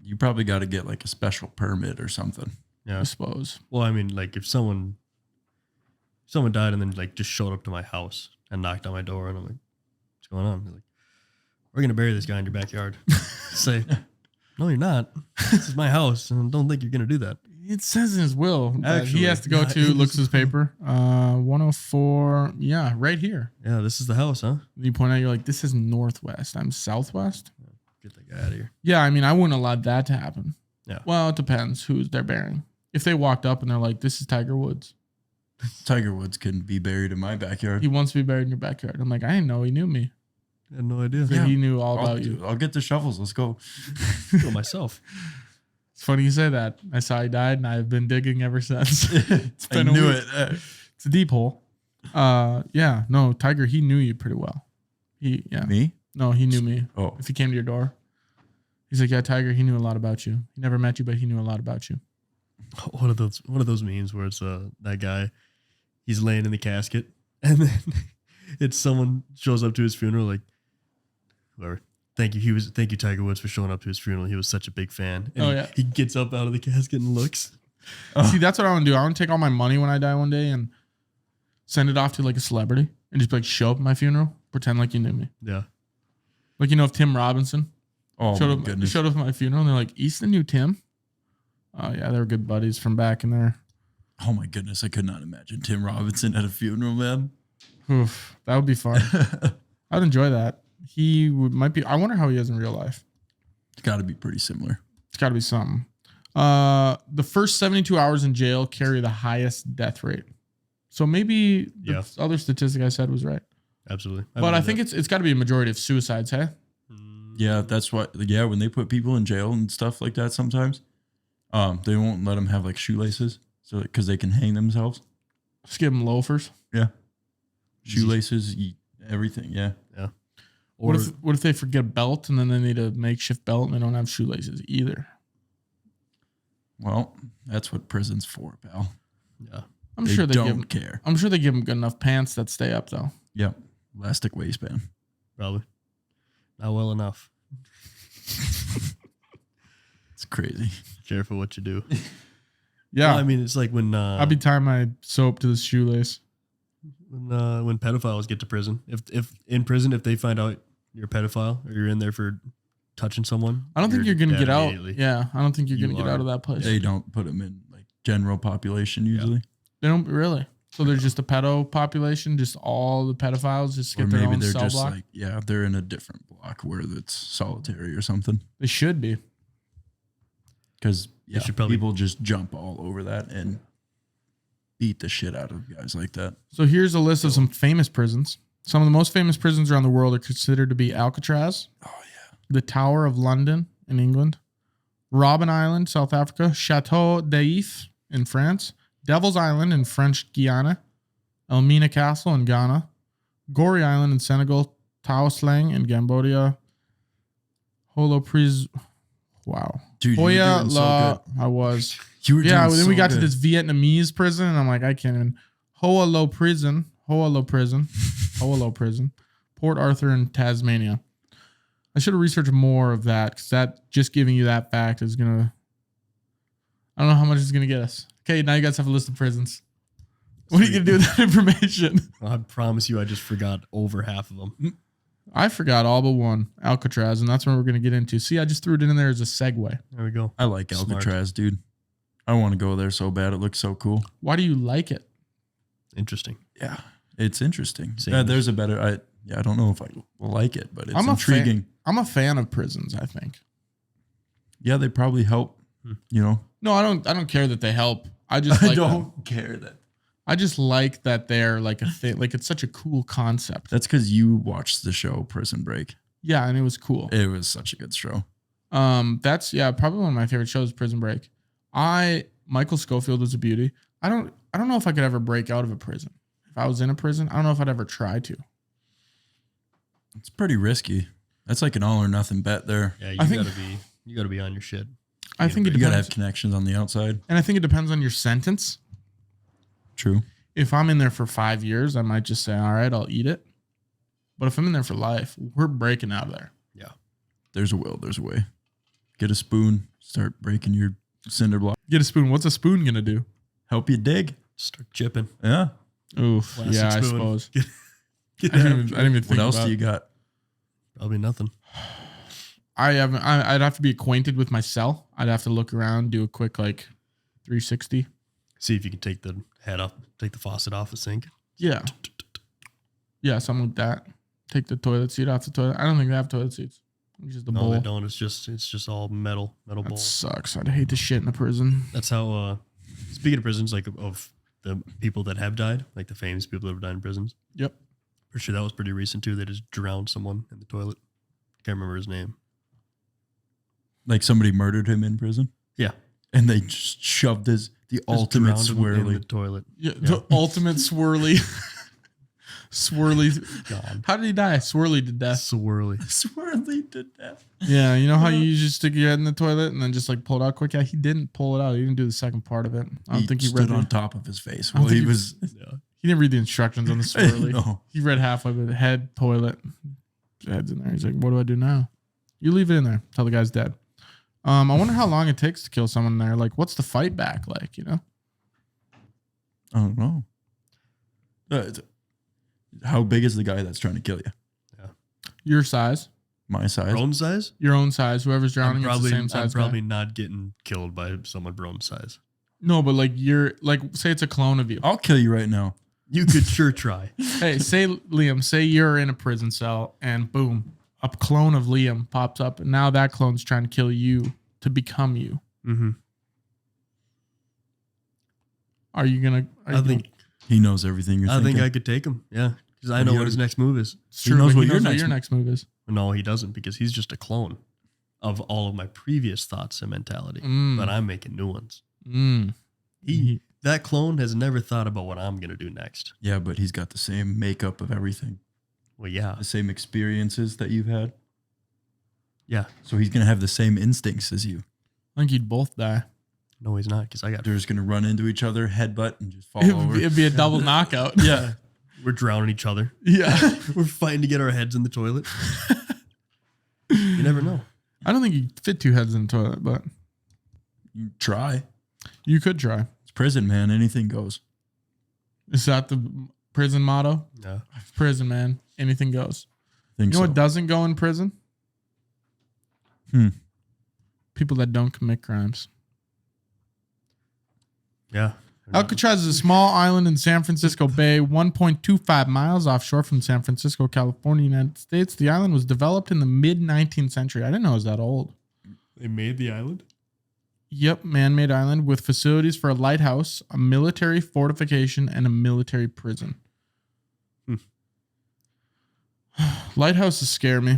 You probably got to get like a special permit or something. Yeah. I suppose. Well, I mean, like if someone died and then like just showed up to my house and knocked on my door, and I'm like, "What's going on?" They're like, "We're gonna bury this guy in your backyard." Say, "No, you're not. This is my house, and don't think you're gonna do that." It says in his will that Actually, he has to go yeah, to, it looks is- at his paper, 104. Yeah, right here. Yeah, this is the house, huh? You point out, you're like, this is northwest. I'm southwest. Get that guy out of here. Yeah, I mean, I wouldn't allow that to happen. Yeah. Well, it depends who's they're burying. If they walked up and they're like, this is Tiger Woods. Tiger Woods can be buried in my backyard. He wants to be buried in your backyard. I'm like, I didn't know he knew me. I had no idea. So he knew all about you. I'll get the shovels. Let's go. Kill myself. It's funny you say that. I saw he died, and I've been digging ever since. It's I been a knew week. it. It's a deep hole. Yeah, no, Tiger, he knew you pretty well. He Me? No, he knew me. Oh, If he came to your door, he's like, yeah, Tiger, he knew a lot about you. He never met you, but he knew a lot about you. One of those memes where it's that guy, he's laying in the casket, and then it's someone shows up to his funeral, like, whoever. Thank you, Tiger Woods, for showing up to his funeral. He was such a big fan. And Oh, yeah. he gets up out of the casket and looks. See, that's what I want to do. I want to take all my money when I die one day and send it off to like a celebrity and just be like, show up at my funeral, pretend like you knew me. Yeah. Like, if Tim Robinson oh showed my goodness. up at my funeral and they're like, Easton knew Tim. Oh yeah, they were good buddies from back in there. Oh my goodness. I could not imagine Tim Robinson at a funeral, man. Oof, that would be fun. I'd enjoy that. Might be. I wonder how he is in real life. It's got to be pretty similar. It's got to be something. The first 72 hours in jail carry the highest death rate. So maybe the other statistic I said was right. Absolutely. But I think it's got to be a majority of suicides, hey? Yeah, that's what. Yeah, when they put people in jail and stuff like that, sometimes they won't let them have like shoelaces, so because they can hang themselves. Just give them loafers. Yeah, shoelaces, everything. Yeah. Yeah. Or What if they forget a belt and then they need a makeshift belt and they don't have shoelaces either? Well, that's what prison's for, pal. yeah, I'm They sure they don't give. care. I'm sure they give them good enough pants that stay up though. Yep. Elastic waistband. probably not well enough. It's crazy. Careful what you do. Yeah, Well, I mean, it's like when I'd be tying my soap to the shoelace. when pedophiles get to prison. If in prison, if they find out you're a pedophile or you're in there for touching someone, I don't think you're gonna dead get out. immediately. Yeah, I don't think you're You gonna get out are- of that place. They don't put them in like general population usually. They don't really. So there's just a pedo population, just all the pedophiles just Or get their maybe own they're cell just block. like, yeah, they're in a different block where it's solitary or something. They should be. Because yeah, should probably- people just jump all over that and beat the shit out of guys like that. So here's a list of some famous prisons. Some of the most famous prisons around the world are considered to be Alcatraz, Oh yeah. the Tower of London in England, Robben Island, South Africa, Chateau d'If in France, Devil's Island in French Guiana, Elmina Castle in Ghana, Goree Island in Senegal, Tao Slang in Cambodia, Holopriz. Wow. Dude, you were Hoya doing so La. good. I was. You were Yeah, doing then we so got to good. this Vietnamese prison, and I'm like, I can't even. Hoa Lo Prison, Hoa Lo Prison, Hoa Lo Prison, Port Arthur in Tasmania. I should have researched more of that because that just giving you that fact is gonna. I don't know how much it's gonna get us. Okay, now you guys have a list of prisons. What are you gonna do with that information? I promise you, I just forgot over half of them. I forgot all but one, Alcatraz, and that's what we're gonna get into. See, I just threw it in there as a segue. There we go. I like Smart. Alcatraz, dude. I want to go there so bad. It looks so cool. Why do you like it? Interesting. Yeah, it's interesting. Same. There's a better. I don't know if I will like it, but it's I'm a intriguing. I'm a fan of prisons. I think. Yeah, they probably help. You know, No, I don't care that they help. I just I like them. don't care that. I just like that they're like a thing. Like it's such a cool concept. That's because you watched the show Prison Break. Yeah, and it was cool. It was such a good show. That's probably one of my favorite shows, Prison Break. Michael Scofield was a beauty. I don't know if I could ever break out of a prison. If I was in a prison, I don't know if I'd ever try to. It's pretty risky. That's like an all or nothing bet there. Yeah, I think- you gotta be on your shit. I think it You gotta depends, have connections on the outside. and I think it depends on your sentence. True. If I'm in there for 5 years, I might just say, all right, I'll eat it. But if I'm in there for life, we're breaking out of there. Yeah. There's a will. There's a way. Get a spoon. Start breaking your cinder block. Get a spoon. What's a spoon gonna do? Help you dig. Start chipping. Yeah. Oof. Plastic yeah, I spoon. suppose. Get I didn't after even it. think What else about do you got? Probably nothing. I'd have to be acquainted with my cell. I'd have to look around, do a quick like 360. See if you can take the head off, take the faucet off the sink. Yeah. Yeah, something like that. Take the toilet seat off the toilet. I don't think they have toilet seats. It's just a No, bowl. they don't. It's just all metal That bowl. sucks. I'd hate the shit in a prison. That's how. Speaking of prisons, like of the people that have died, like the famous people that have died in prisons. Yep. Pretty sure that was pretty recent too. They just drowned someone in the toilet. Can't remember his name. Like somebody murdered him in prison Yeah, and they just shoved the Just ultimate drowned him in the swirly. toilet. Yeah, the ultimate swirly. Swirly. God, How did he die? Swirly to death. swirly. Swirly to death. Yeah, you know how you just stick your head in the toilet and then just like pull it out quick? Yeah, he didn't pull it out. He didn't do the second part of it. I don't think he stood read on the, top of his face I don't while he think he- was. Yeah. he didn't read the instructions on the swirly. No. He read halfway with head, toilet. His head's in there. He's like, what do I do now? You leave it in there till the guy's dead. I wonder how long it takes to kill someone there. Like, what's the fight back like, you know? I don't know. How big is the guy that's trying to kill you? Your size, My size. Broden size? your own size, whoever's drowning is the same I'm size probably guy. not getting killed by someone Broden size. No, but like say it's a clone of you. I'll kill you right now. You could sure try. Hey, Liam, say you're in a prison cell and boom, a clone of Liam pops up and now that clone's trying to kill you to become you. Mm-hmm. Are you gonna? I think He knows everything you're I thinking. think I could take him. Yeah, because I But know he what his already- next move is. it's he true, knows but what your next move is. No, he doesn't because he's just a clone of all of my previous thoughts and mentality. Mm. But I'm making new ones. Mm. He That clone has never thought about what I'm going to do next. Yeah, but he's got the same makeup of everything, Well, yeah. the same experiences that you've had. Yeah. So he's going to have the same instincts as you. I think you'd both die. No, he's not, because I got... They're just going to run into each other, headbutt, and just fall over. It'd be a double knockout. Yeah. We're drowning each other. Yeah. We're fighting to get our heads in the toilet. You never know. I don't think you fit 2 heads in the toilet, but You try. you could try. It's prison, man. Anything goes. Is that the prison motto? Yeah. Prison, man. Anything goes. Think You know so. what doesn't go in prison? Hmm. People that don't commit crimes. Yeah. Alcatraz is a small island in San Francisco Bay, 1.25 miles offshore from San Francisco, California, United States. The island was developed in the mid-19th century. I didn't know it was that old. They made the island? Yep, man-made island with facilities for a lighthouse, a military fortification, and a military prison. Lighthouses scare me.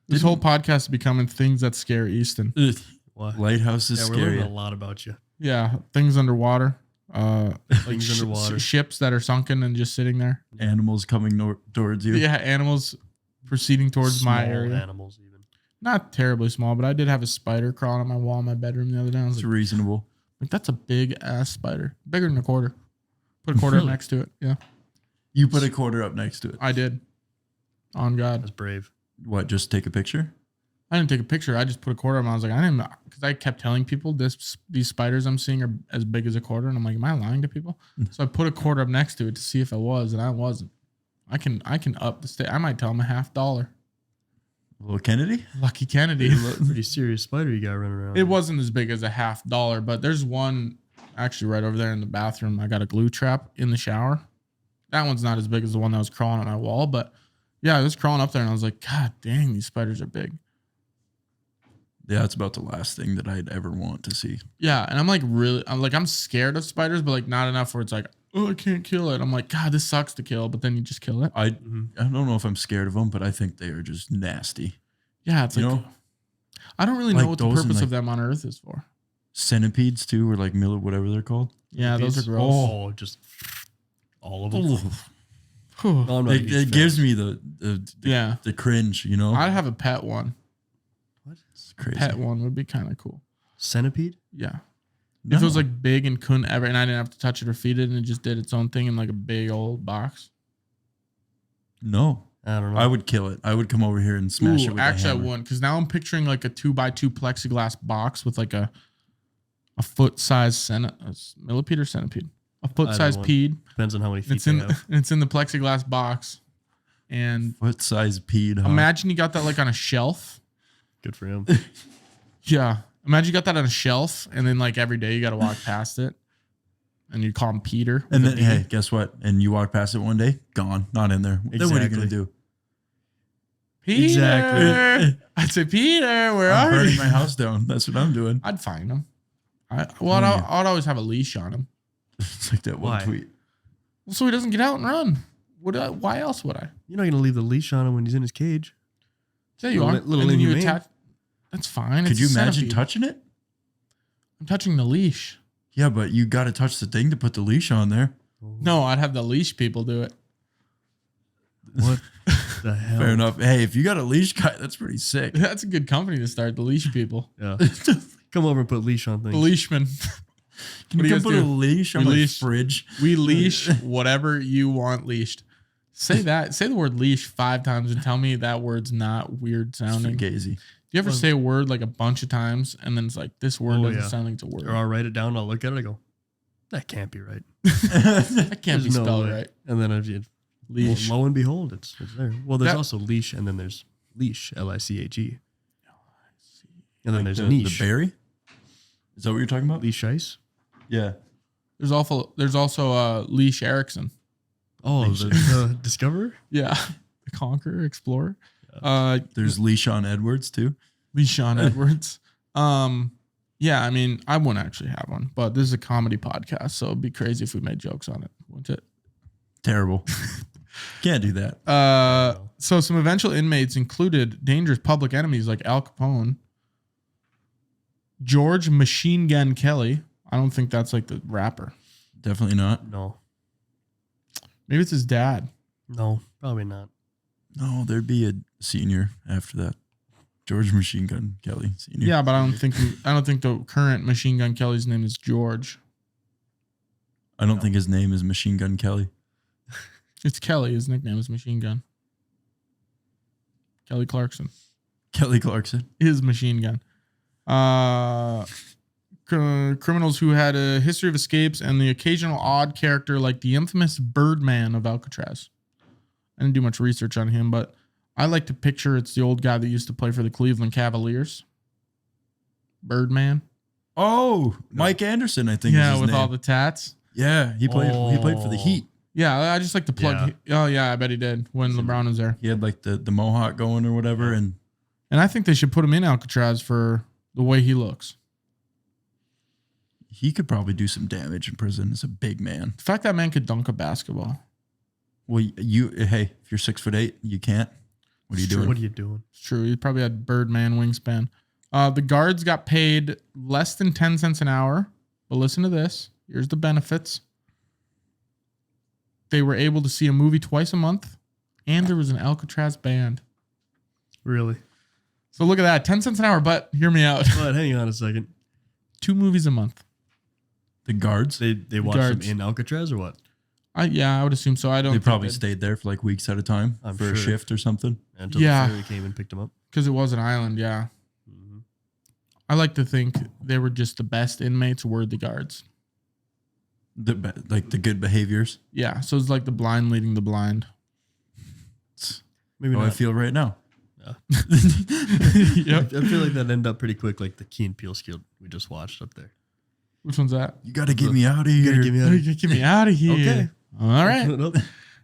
This whole podcast is becoming things that scare Easton. Ugh. What? Lighthouse is Yeah, we're scary. learning a lot about you. Yeah, things underwater. Like Things underwater. ships that are sunken and just sitting there. Animals coming towards you. Yeah, animals proceeding towards my Small area. animals even. Not terribly small, but I did have a spider crawling on my wall in my bedroom the other day. I was It's like, reasonable. that's a big ass spider. Bigger than a quarter. Put a quarter up Really? next to it. Yeah, You put a quarter up next to it. I did. On God. That's brave. What, just take a picture? I didn't take a picture. I just put a quarter up. I was like, I didn't, because I kept telling people these spiders I'm seeing are as big as a quarter. And I'm like, am I lying to people? So I put a quarter up next to it to see if I was, and I wasn't. I can up the state. I might tell them $50. Little Kennedy? Lucky Kennedy. Pretty serious spider you got running around. It wasn't as big as a $50, but there's one actually right over there in the bathroom. I got a glue trap in the shower. That one's not as big as the one that was crawling on my wall, but yeah, I was crawling up there and I was like, God dang, these spiders are big. Yeah, it's about the last thing that I'd ever want to see. Yeah, and I'm scared of spiders, but like not enough where it's like, oh, I can't kill it. I'm like, God, this sucks to kill, but then you just kill it. I don't know if I'm scared of them, but I think they are just nasty. Yeah, it's You like, know? I don't really Like know what the those and, purpose like, of them on Earth is for. Centipedes too, or like whatever they're called. Yeah, those are gross. Oh, just all of them. Whew. No, I'm not a huge It fan. gives me the Yeah, the cringe, you know? I'd have a pet one. It's crazy. Pet one would be kind of cool. Centipede? Yeah. No. If it was like big and couldn't ever, and I didn't have to touch it or feed it, and it just did its own thing in like a big old box. No. I don't know. I would kill it. I would come over here and smash it with Actually, a I hammer. wouldn't, because now I'm picturing like a 2x2 plexiglass box with like a foot-sized millipede or centipede, a foot-sized one. pede. Depends on how many feet It's they in have. it's in the plexiglass box, and What size peed, huh? imagine you got that like on a shelf. Good for him. Yeah, imagine you got that on a shelf, and then like every day you got to walk past it, and you call him Peter. And with a then, B. hey, guess what? And you walk past it one day, gone, not in there. Then what are you going to do? Peter. Exactly. I'd say, Peter, where I'm are burning you? my house down. That's what I'm doing. I'd find him. I'd Yeah. always have a leash on him, It's like that one Why? tweet. so he doesn't get out and run. Why else would I? You're not going to leave the leash on him when he's in his cage. Yeah, you Little- are. little And then you inhumane. attach. That's fine. Could It's you a imagine centipede. touching it? I'm touching the leash. Yeah, but you got to touch the thing to put the leash on there. No, I'd have the leash people do it. What the hell? Fair enough. Hey, if you got a leash guy, that's pretty sick. That's a good company to start. The leash people. Yeah. Come over and put leash on things. The leashmen. Can What do you you put guys a do? leash on We my leash- fridge? We leash whatever you want leashed. Say that. Say the word leash 5 times and tell me that word's not weird It's sounding. Do fugazi. you ever say a word like a bunch of times and then it's like this word Oh, doesn't yeah. sound like it's a word? Or I'll write it down. I'll look at it. I go, that can't be right. That can't be There's no spelled way. right. And then well, Leash. lo and behold, it's there. Well, there's That- also leash, and then there's leash, L-I-C-H-E. And then there's the, niche. the berry? Is that what you're talking about? Leash ice. Yeah. There's also Leash Erickson. Oh, Leash. the Discoverer? Yeah. The Conqueror, Explorer. There's Leashon Edwards too. Leashon Edwards. Yeah, I mean, I wouldn't actually have one, but this is a comedy podcast, so it'd be crazy if we made jokes on it, wouldn't it? Terrible. Can't do that. So some eventual inmates included dangerous public enemies like Al Capone, George Machine Gun Kelly. I don't think that's like the rapper. Definitely not. No. Maybe it's his dad. No, probably not. No, there'd be a senior after that. George Machine Gun Kelly Senior. Yeah, but I don't think the current Machine Gun Kelly's name is George. I don't think his name is Machine Gun Kelly. It's Kelly. His nickname is Machine Gun. Kelly Clarkson. Kelly Clarkson. His Machine Gun. Criminals who had a history of escapes and the occasional odd character like the infamous Birdman of Alcatraz. I didn't do much research on him, but I like to picture it's the old guy that used to play for the Cleveland Cavaliers. Birdman. Oh, Mike Anderson, I think. Yeah, is his with name. all the tats. Yeah, he played. He played for the Heat. Yeah, I just like to plug. Yeah. Oh yeah, I bet he did when LeBron was there. He had like the mohawk going or whatever, and And I think they should put him in Alcatraz for the way he looks. he could probably do some damage in prison. It's a big man. The fact that man could dunk a basketball. Well, hey, if you're 6'8", you can't. What are you doing? What are you doing? It's true. He probably had Birdman wingspan. The guards got paid less than 10 cents an hour. But listen to this. Here's the benefits. They were able to see a movie twice a month, and there was an Alcatraz band. Really? So look at that. 10 cents an hour, but hear me out. But hang on a second. 2 movies a month. The guards. They watched guards. them in Alcatraz or what? I would assume so. I don't They think probably they'd- stayed there for like weeks at a time I'm for sure. a shift or something. Until Yeah. the ferry came and picked them up. because it was an island, yeah. Mm-hmm. I like to think they were just the best inmates were the guards. Like the good behaviors. Yeah, so it's like the blind leading the blind. Maybe How I not. feel right now. Yeah. Yep. I feel like that ended up pretty quick, like the Key and Peele skit we just watched up there. Which one's that? You got to get me out of You here. gotta get me out of Get me out of here. Okay. All right. Nope.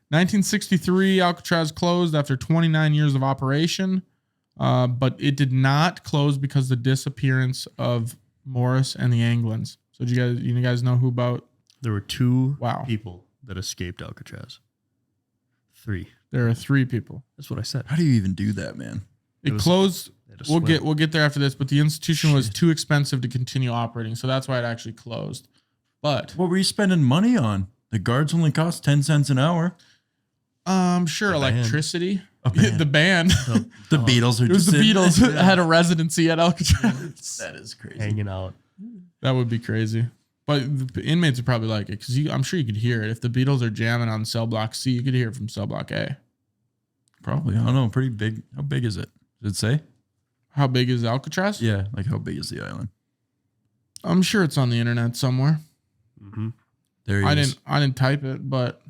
1963, Alcatraz closed after 29 years of operation, but it did not close because of the disappearance of Morris and the Anglins. So did you guys know who about? There were 2 Wow. people that escaped Alcatraz. 3. There are 3 people. That's what I said. How do you even do that, man? It was- closed. They had to We'll swim. get there after this, but the institution was too expensive to continue operating, so that's why it actually closed. But What were you spending money on? The guards only cost 10 cents an hour. sure, The band. electricity. A band. The band. The Beatles are It was just the sitting Beatles there. that had a residency at Alcatraz. That is crazy. hanging out. That would be crazy. But the inmates would probably like it because I'm sure you could hear it. If the Beatles are jamming on cell block C, you could hear it from cell block A. Probably. I don't know. Pretty big. How big is it? Does it say? How big is Alcatraz? Yeah. Like how big is the island? I'm sure it's on the internet somewhere. Mm-hmm. There he I is. didn't type it, but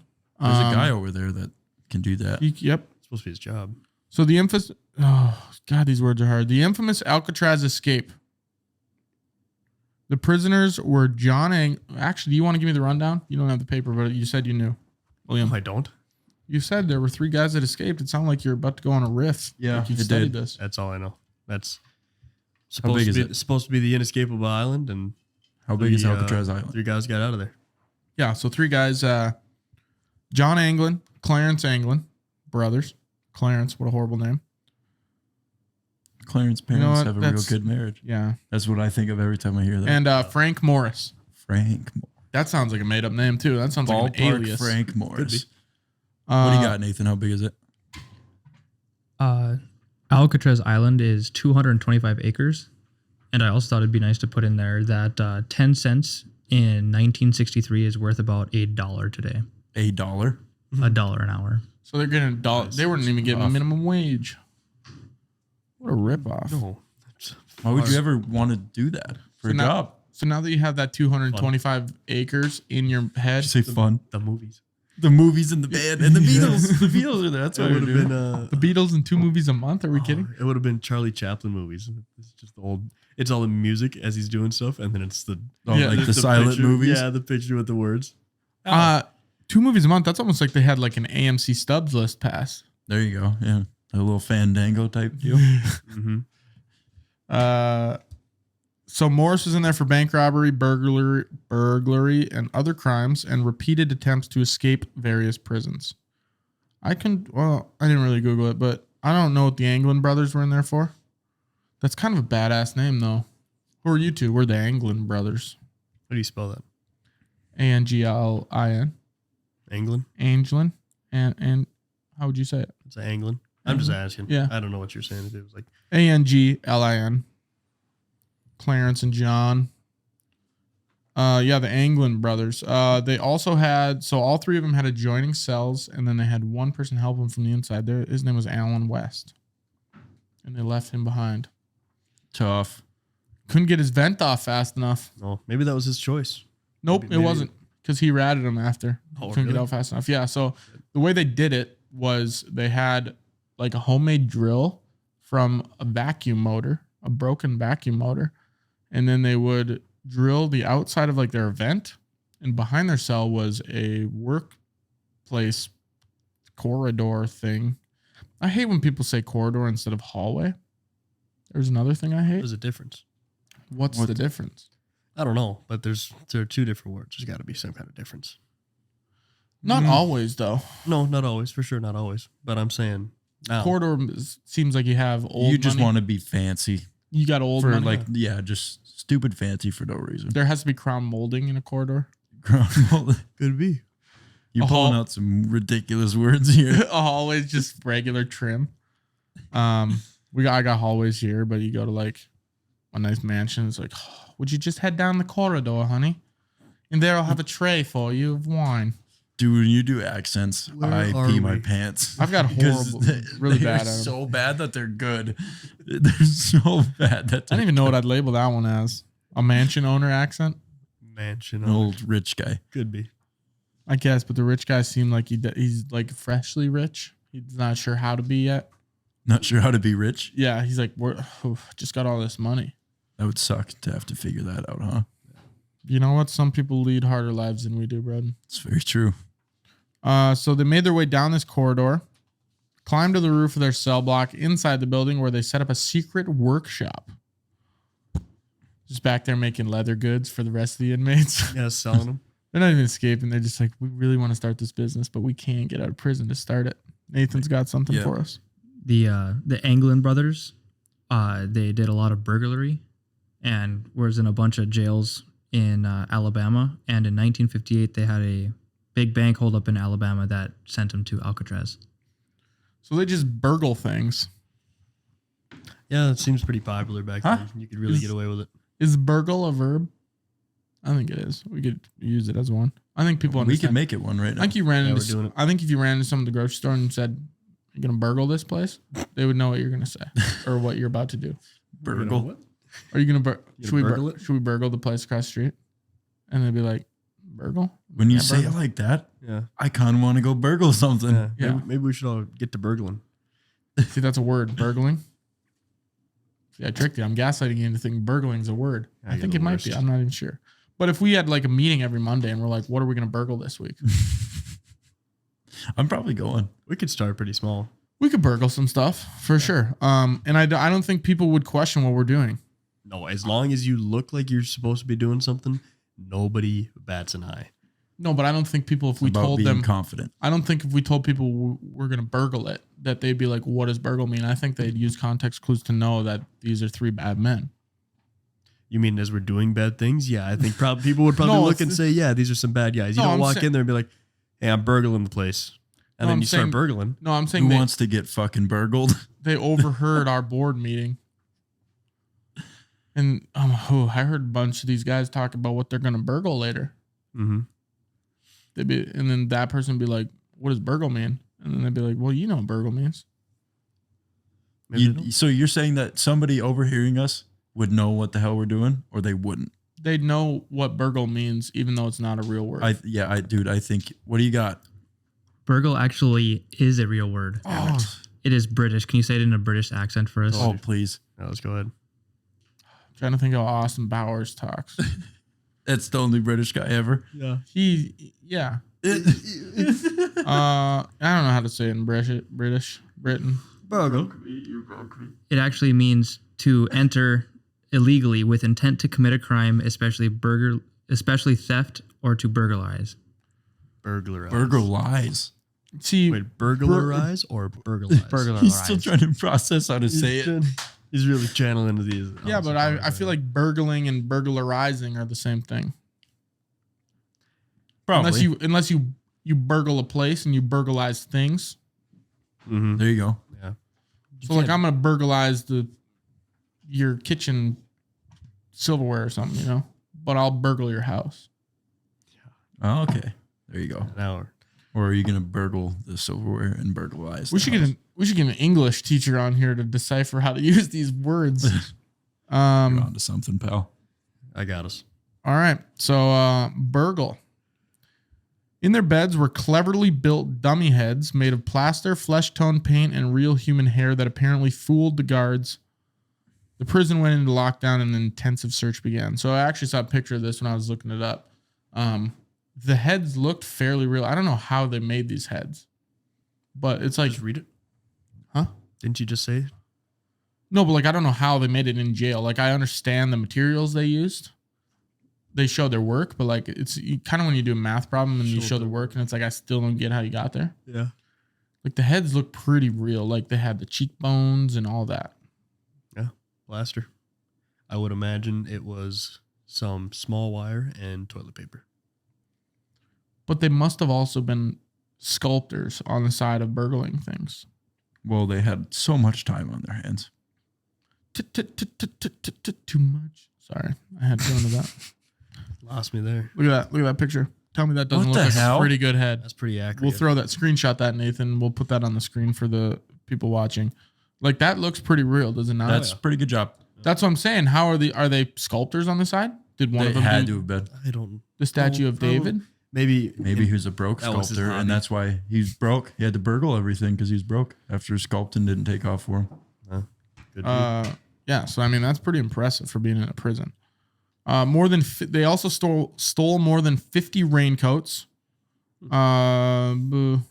There's a guy over there that can do that. Yep. It's supposed to be his job. So the infamous. Oh God, these words are hard. The infamous Alcatraz escape. The prisoners were Actually, do you want to give me the rundown? You don't have the paper, but you said you knew. William, I don't. you said there were 3 guys that escaped. It sounded like you're about to go on a riff. Yeah, like you've it studied did. this. That's all I know. That's How big is it? supposed to be the inescapable island, and How big is 3, Alcatraz Island? 3 guys got out of there. Yeah, so 3 guys. John Anglin, Clarence Anglin, brothers. Clarence, what a horrible name. Clarence You know parents what? have a real That's- good marriage. Yeah. That's what I think of every time I hear that. And Frank Morris. Frank. That sounds like a made up name, too. That sounds like an Ballpark alias. Frank Morris. be. What do you got, Nathan? How big is it? Alcatraz Island is 225 acres. And I also thought it'd be nice to put in there that 10 cents in 1963 is worth about $1 today. $1. $1 an hour. So they're getting $1. They weren't even getting rough. minimum wage. What a ripoff. No. Why would you ever want to do that for So a now- job? So now that you have that 225 acres in your head, Did you say fun? The movies. The movies and the band and the Beatles. The Beatles are there. That's It what would we're have doing. been. the Beatles in 2 movies a month? Are we kidding? It would have been Charlie Chaplin movies. It's just the old. It's all the music as he's doing stuff, and then it's the Yeah, like the silent picture, movies. Yeah, the picture with the words. 2 movies a month. That's almost like they had like an AMC Stubbs list pass. There you go. Yeah. A little Fandango type deal. Mm-hmm. So Morris was in there for bank robbery, burglary, and other crimes, and repeated attempts to escape various prisons. I didn't really Google it, but I don't know what the Anglin brothers were in there for. That's kind of a badass name, though. Who are you 2? We're the Anglin brothers. How do you spell that? Anglin. Anglin? Anglin. And how would you say it? It's Anglin. I'm just asking. Yeah. I don't know what you're saying. If it was like Anglin. Clarence and John. The Anglin brothers. They also had, so all three of them had adjoining cells, and then they had one person help them from the inside. His name was Alan West, and they left him behind. Tough. Couldn't get his vent off fast enough. oh, maybe that was his choice. Nope, Maybe- it wasn't, because he ratted him after. Oh, Couldn't get really? out fast enough. Yeah, so the way they did it was they had like a homemade drill from a vacuum motor, a broken vacuum motor, and then they would drill the outside of like their vent, and behind their cell was a workplace corridor thing. I hate when people say corridor instead of hallway. There's another thing I hate. There's a difference. What's What the the- difference? I don't know, but there are two different words. There's got to be some kind of difference. Not always though. No, not always. For sure, not always. But I'm saying now. Corridor seems like you have old. You just money. want to be fancy You got old for money. like, yeah, just stupid fancy for no reason. There has to be crown molding in a corridor. Could be. You're A pulling hall- out some ridiculous words here. A hallway's just regular trim. I got hallways here, but you go to like a nice mansion. It's like, oh, would you just head down the corridor, honey? And there I'll have a tray for you of wine. Dude, when you do accents, Where I are pee my we? pants. I've got Because horrible, really they're bad at 'em. so bad that they're good. They're so bad that I don't they're even know what I'd label that one as. A mansion owner accent, Mansion. an old rich guy. Could be. I guess. But the rich guy seemed like he's like freshly rich. He's not sure how to be yet. Not sure how to be rich. Yeah, he's like, just got all this money. That would suck to have to figure that out, huh? You know what? Some people lead harder lives than we do, Broden. It's very true. So they made their way down this corridor, climbed to the roof of their cell block inside the building where they set up a secret workshop. Just back there making leather goods for the rest of the inmates. Yeah, selling them. They're not even escaping. They're just like, we really want to start this business, but we can't get out of prison to start it. Nathan's got something Yeah. for us. The Anglin brothers, they did a lot of burglary, and was in a bunch of jails in Alabama. And in 1958, they had a big bank hold up in Alabama that sent them to Alcatraz. So they just burgle things. Yeah, that seems pretty popular back Huh? then. You could really get away with it. Is burgle a verb? I think it is. We could use it as one. I think people We understand. could make it one right I now. think you ran Yeah, into. we're doing it. I think if you ran into someone at the grocery store and said, "You're gonna burgle this place," they would know what you're gonna say or what you're about to do. Burgle. What? Are you gonna You gonna burgle it? should we burgle the place across the street? And they'd be like, "Burgle." When you Yeah, say it burgle. like that, Yeah. I kind of want to go burgle something. Yeah. Yeah. Maybe we should all get to burgling. See, that's a word, burgling. See, I tricked you. I'm gaslighting you into thinking burgling's a word. Yeah, I you're think the it might be. worst. I'm not even sure. But if we had like a meeting every Monday and we're like, "What are we gonna burgle this week?" I'm probably going. We could start pretty small. We could burgle some stuff for sure. And I don't think people would question what we're doing. No, as long as you look like you're supposed to be doing something, nobody bats an eye. No, but I don't think people, if we About told being them, confident. I don't think if we told people we're going to burgle it, that they'd be like, what does burgle mean? I think they'd use context clues to know that these are three bad men. You mean as we're doing bad things? Yeah, I think people would probably No, look and it's- say, yeah, these are some bad guys. You No, don't I'm walk saying- in there and be like, hey, I'm burgling the place. And No, then I'm you start saying- burgling. No, I'm Who saying wants to get fucking burgled? they overheard our board meeting. And I heard a bunch of these guys talk about what they're going to burgle later. Mm-hmm. And then that person would be like, what does burgle mean? And then they'd be like, well, you know what burgle means. So you're saying that somebody overhearing us would know what the hell we're doing, or they wouldn't? They'd know what burgle means, even though it's not a real word. I think. What do you got? Burgle actually is a real word. Oh, It is British. Can you say it in a British accent for us? Oh, please. No, let's go ahead. trying to think how Austin Bowers talks. That's the only British guy ever. Yeah. Yeah. I don't know how to say it in Britain. Burgle. It actually means to enter illegally with intent to commit a crime, especially theft or to burglarize. Burglarize. Burglarize. See, Wait, burglarize or burglarize? He's still trying to process how to say it. He's really channeling into these. yeah, but I feel like burgling and burglarizing are the same thing. Probably. Unless you burgle a place and you burglarize things. Mm-hmm. There you go. Yeah. So like I'm gonna burglarize your kitchen silverware or something, you know. But I'll burgle your house. Oh, okay. There you go. An hour. Or are you gonna burgle the silverware and burglarize? We should get an English teacher on here to decipher how to use these words. You're onto something, pal. I got us. All right. So burgle. In their beds were cleverly built dummy heads made of plaster, flesh tone paint, and real human hair that apparently fooled the guards. The prison went into lockdown and an intensive search began. So I actually saw a picture of this when I was looking it up. The heads looked fairly real. I don't know how they made these heads, but it's like, Just read it. huh? Didn't you just say it? No, but like I don't know how they made it in jail. Like I understand the materials they used. They show their work, but like it's kind of when you do a math problem and you show the work and it's like I still don't get how you got there. Yeah. Like the heads look pretty real. Like they had the cheekbones and all that. Yeah. Plaster. I would imagine it was some small wire and toilet paper. But they must have also been sculptors on the side of burgling things. Well, they had so much time on their hands. Too much. Sorry, I had to go into that. Lost me there. Look at that picture. Tell me that doesn't What look the like hell? a pretty good head. That's pretty accurate. We'll throw that screenshot, We'll put that on the screen for the people watching. Like that looks pretty real, does it not? That's a pretty good job. That's what I'm saying. How are they sculptors on the side? Did one They of them had do to have been. I don't. the statue Oh, of David? Maybe Maybe he was a broke That was his sculptor, hobby. and that's why he's broke. He had to burgle everything because he's broke after sculpting didn't take off for him. Good dude. Yeah. So I mean, that's pretty impressive for being in a prison. They also stole more than 50 raincoats, or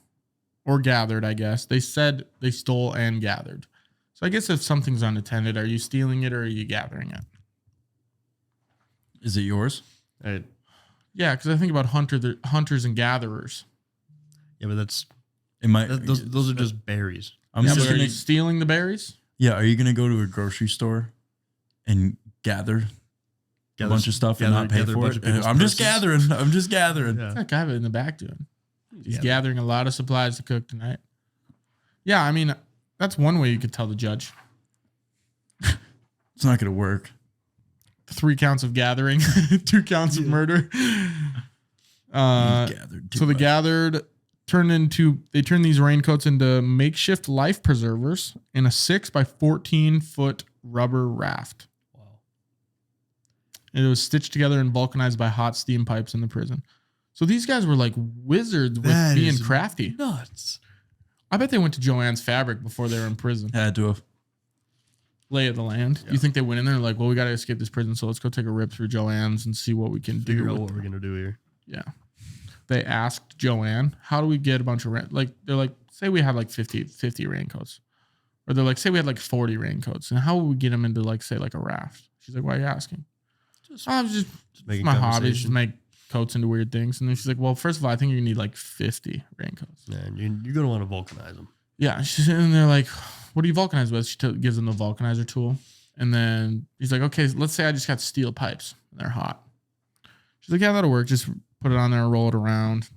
gathered. I guess they said they stole and gathered. So I guess if something's unattended, are you stealing it or are you gathering it? Is it yours? Yeah, because I think about hunters and gatherers. Yeah, but that's It might. those are just berries. I'm Yeah, just but are gonna. you stealing the berries? Yeah, are you gonna go to a grocery store and gather a bunch of stuff and not pay gather a for bunch it? of people's I'm just purses. gathering. I'm just gathering. Yeah. What's that guy in the back doing? He's Yeah. gathering a lot of supplies to cook tonight. Yeah, I mean, that's one way you could tell the judge. It's not gonna work. 3 counts of gathering, 2 counts of murder. Gathered too So much. they turned these raincoats into makeshift life preservers in a 6 by 14 foot rubber raft. Wow. And it was stitched together and vulcanized by hot steam pipes in the prison. So these guys were like wizards with That being is crafty. Nuts. I bet they went to Joanne's Fabric before they were in prison. Had to have. Lay of the land. Yeah. You think they went in there like, well, we got to escape this prison, so let's go take a rip through Joanne's and see what we can Figure do. out what we're gonna do here. Yeah. They asked Joanne, how do we get a bunch of they're like, say we had like 50 raincoats. Or they're like, say we had like 40 raincoats. And how would we get them into like, say like a raft? She's like, why are you asking? Just, Oh, it's just making my hobby is conversation. just make coats into weird things. And then she's like, well, first of all, I think you need like 50 raincoats. Yeah, and you're gonna want to vulcanize them. Yeah. And they're like, what do you vulcanize with? She gives them the vulcanizer tool. And then he's like, okay, let's say I just got steel pipes and they're hot. She's like, yeah, that'll work. Just put it on there and roll it around.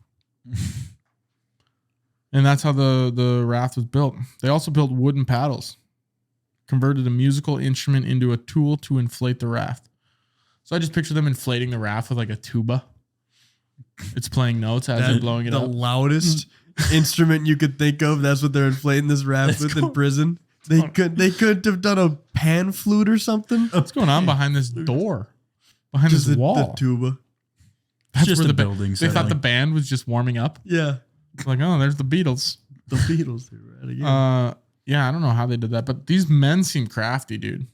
And that's how the raft was built. They also built wooden paddles, converted a musical instrument into a tool to inflate the raft. So I just picture them inflating the raft with like a tuba. It's playing notes as they're blowing it the up. loudest instrument you could think of. That's what they're inflating this raft with in prison. They could have done a pan flute or something. What's going on behind this door? Behind Just this the wall? tuba. That's just where a the building They thought setting. the band was just warming up. Yeah, It's like, oh, there's the Beatles. the Beatles. They were at it again. Yeah, I don't know how they did that, but these men seem crafty, dude.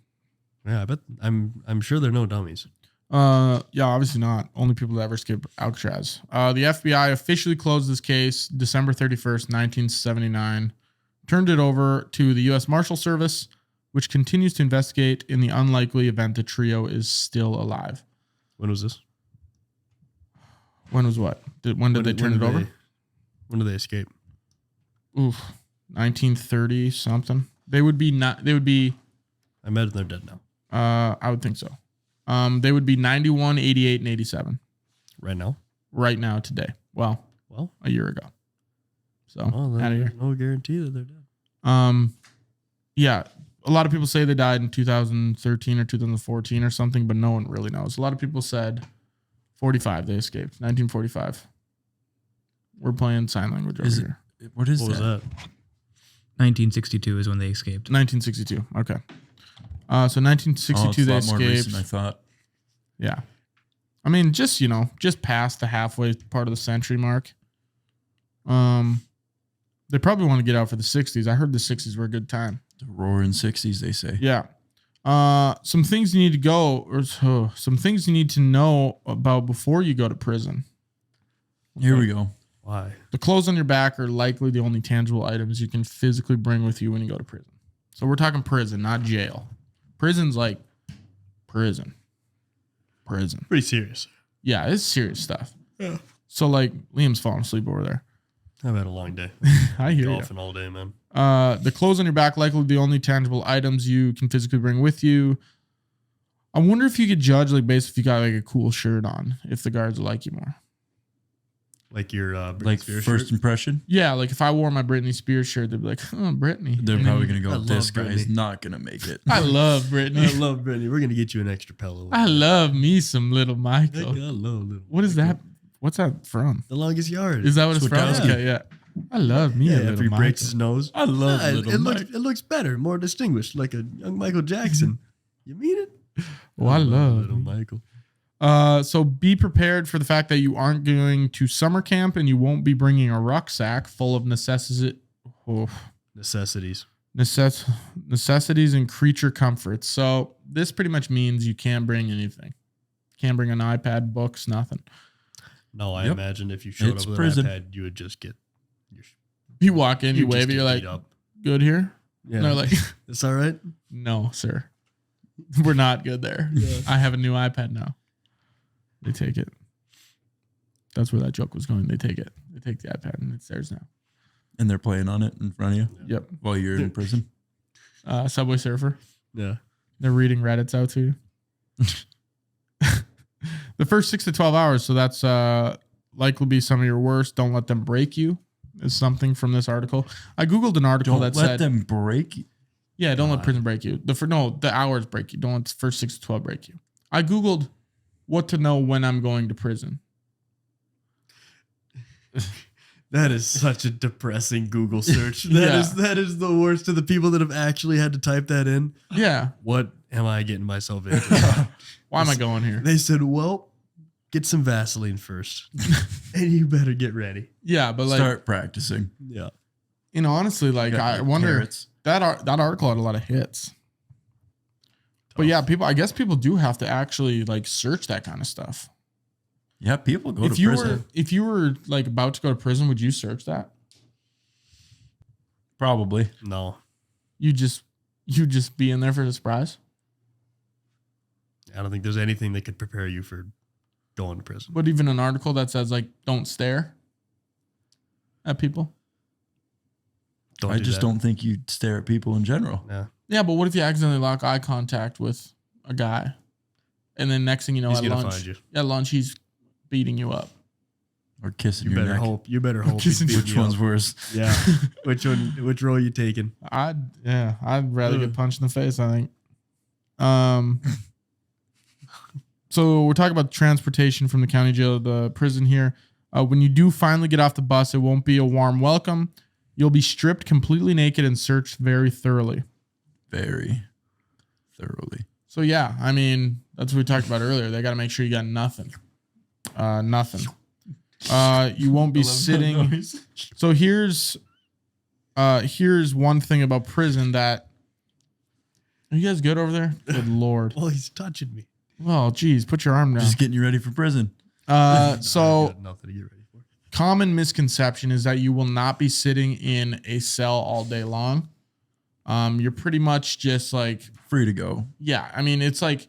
Yeah, I bet. I'm sure they're no dummies. Yeah, obviously not. Only people that ever skip Alcatraz. The FBI officially closed this case December 31st, 1979. Turned it over to the U.S. Marshal Service, which continues to investigate in the unlikely event the trio is still alive. When was this? When was what? When did they turn it over? When did they escape? Oof, 1930 something. They would be. I imagine they're dead now. I would think so. They would be 91, 88, and 87. Right now. right now today. Well, Well, a year ago. So well out of here. there's no guarantee that they're dead. Yeah, a lot of people say they died in 2013 or 2014 or something, but no one really knows. A lot of people said 45 they escaped. 1945. We're playing sign language over here. What is What was that? 1962 is when they escaped. 1962. Okay. So 1962 they More recent, escaped. I thought. Yeah. I mean, just past the halfway part of the century mark. They probably want to get out for the 60s. I heard the 60s were a good time. The roaring 60s, they say. Yeah. Some things you need to know about before you go to prison. Here we go. Why? The clothes on your back are likely the only tangible items you can physically bring with you when you go to prison. So we're talking prison, not jail. Prison's like prison. Pretty serious. Yeah, it's serious stuff. Yeah. So like Liam's falling asleep over there. I've had a long day. I hear you. Golfing all day, man. The clothes on your back likely the only tangible items you can physically bring with you. I wonder if you could judge like based if you got like a cool shirt on, if the guards will like you more. Like your Britney Like Spears first shirt? impression, Yeah, like if I wore my Britney Spears shirt, they'd be like, "Oh, Britney." they're And probably then- going to I go, love this guy's Britney. not going to make it. I love Britney. I love Britney. We're gonna get you an extra pillow. I love me some little I Michael. love little. What is that? What's that from? The Longest Yard. Is that what it's from? Switkowski. Okay, yeah. I love me a yeah, little after he breaks his Michael. nose. I love Ah, little it Mike. looks better, more distinguished, like a young Michael Jackson. You mean it? Oh, I love little me. Michael. So be prepared for the fact that you aren't going to summer camp and you won't be bringing a rucksack full of necessities and creature comforts. So this pretty much means you can't bring anything. Can't bring an iPad, books, nothing. No, I Yep. imagine if you showed It's up with prison. an iPad, you would just get. You walk in, you you'd just wave it, get you're like, beat up. good here? Yeah, And they're like, it's all right. no, sir. We're not good there. Yeah. I have a new iPad now. They take it. That's where that joke was going. They take it. They take the iPad and it's theirs now. And they're playing on it in front of you Yep. while you're in prison. Subway Surfer. Yeah. They're reading Reddits out to you. The first 6 to 12 hours. So that's likely be some of your worst. Don't let them break you is something from this article. I Googled an article Don't that let said, them break you. yeah, don't let prison break you. The hours break you. Don't let the first 6 to 12 break you. I Googled what to know when I'm going to prison. That is such a depressing Google search. Yeah. That is the worst to the people that have actually had to type that in. Yeah. What am I getting myself into? Why am I going here? They said, well, get some Vaseline first. And you better get ready. Yeah, but like, Start practicing. Yeah. honestly, like, Got, I like, wonder carrots. that article had a lot of hits. But yeah, I guess people do have to actually like search that kind of stuff. Yeah, people go If to you prison. were if you were like about to go to prison, would you search that? Probably. No. You just be in there for the surprise? I don't think there's anything that could prepare you for going to prison. But even an article that says like don't stare at people. I just don't think you stare at people in general. Yeah. Yeah, but what if you accidentally lock eye contact with a guy, and then next thing you know, He's at gonna lunch, find you. at lunch he's beating you up. Or kissing You your better neck. hope. You better hope. Kissing- he's Which beating you one's up. worse? Yeah. Which role you taking? I'd rather get Ugh. punched in the face, I think. So we're talking about transportation from the county jail to the prison here. When you do finally get off the bus, it won't be a warm welcome. You'll be stripped completely naked and searched very thoroughly. Very thoroughly. So yeah, I mean, that's what we talked about earlier. They got to make sure you got nothing. Nothing. You won't be sitting. So here's one thing about prison that. Are you guys good over there? Good Lord. Well, he's touching me. Well, geez, put your arm down. Just getting you ready for prison. So I've got nothing to get ready for. common misconception is that you will not be sitting in a cell all day long. You're pretty much just like, Free to go. yeah, I mean, it's like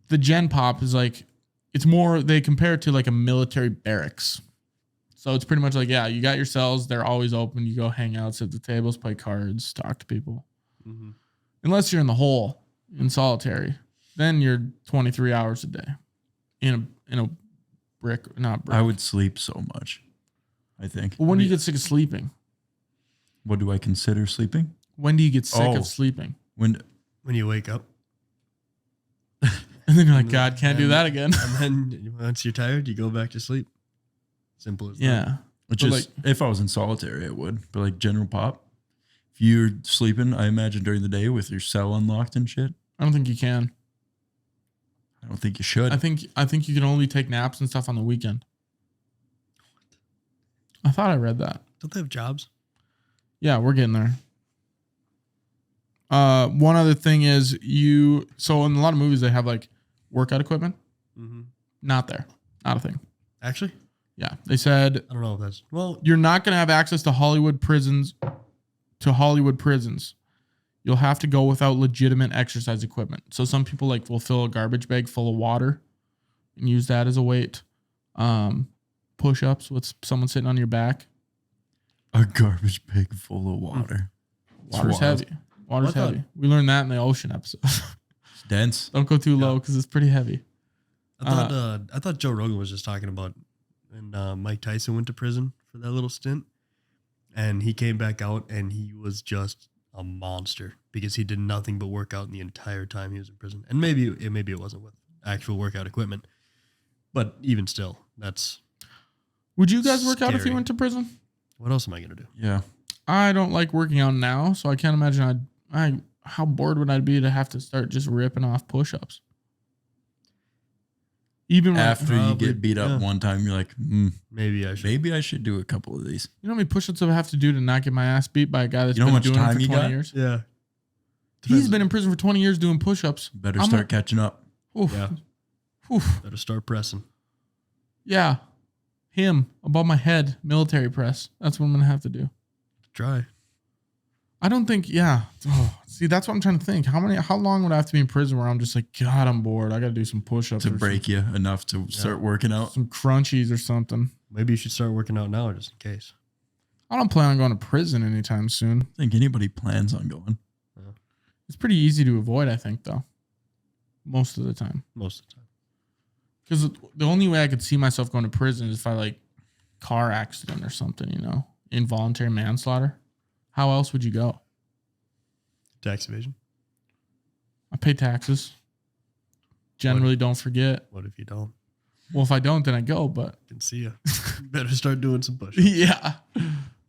the Gen Pop is like, it's more, they compare it to like a military barracks. So it's pretty much like, yeah, you got your cells. They're always open. You go hang out, sit at the tables, play cards, talk to people. Mm-hmm. Unless you're in the hole in solitary, then you're 23 hours a day in a not brick. I would sleep so much. I think. Well, when do you get sick of sleeping? What do I consider sleeping? When do you get sick Oh. of sleeping? When When you wake up. And then you're like, God, can't do that again. And then once you're tired, you go back to sleep. Simple as that. Yeah. Which But is, if I was in solitary, I would. But like general pop, if you're sleeping, I imagine during the day with your cell unlocked and shit, I don't think you can. I don't think you should. I think you can only take naps and stuff on the weekend. I thought I read that. Don't they have jobs? Yeah, we're getting there. One other thing is so in a lot of movies they have like workout equipment. Mm-hmm. Not there. Not a thing. Actually, Yeah. They said I don't know if that's you're not going to have access to Hollywood prisons. You'll have to go without legitimate exercise equipment. So some people like will fill a garbage bag full of water and use that as a weight. Push-ups with someone sitting on your back. A garbage bag full of water. Water's wild. heavy. Water's I thought- heavy. We learned that in the ocean episode. It's dense. Don't go too low because it's pretty heavy. I thought Joe Rogan was just talking about when Mike Tyson went to prison for that little stint, and he came back out and he was just a monster because he did nothing but work out the entire time he was in prison. And maybe it wasn't with actual workout equipment, but even still, that's Would you guys work out if you Scary. went to prison? what else am I gonna do? Yeah. I don't like working out now, so I can't imagine how bored would I be to have to start just ripping off push-ups. Even when, After you Probably, get beat up yeah. one time, you're like, Maybe I should. maybe I should do a couple of these. you know how many push-ups I have to do to not get my ass beat by a guy that's You know been how much doing time it you for 20 got? years? Yeah. He's been in prison for 20 years doing push-ups. Better I'm start catching up. Oof. Yeah. Oof. Better start pressing. Yeah. Him above my head, military press. That's what I'm going to have to do. Try. I don't think, yeah. Oh, see, that's what I'm trying to think. How long would I have to be in prison where I'm just like, God, I'm bored. I got to do some push-ups. To or break you enough to start working out. some crunchies or something. Maybe you should start working out now just in case. I don't plan on going to prison anytime soon. I think anybody plans on going. It's pretty easy to avoid, I think, though. Most of the time. Most of the time. Because the only way I could see myself going to prison is if I like car accident or something, involuntary manslaughter. How else would you go? Tax evasion. I pay taxes. Generally don't forget. What if you don't? Well, if I don't, then I go, but Can see you. Better start doing some push. yeah.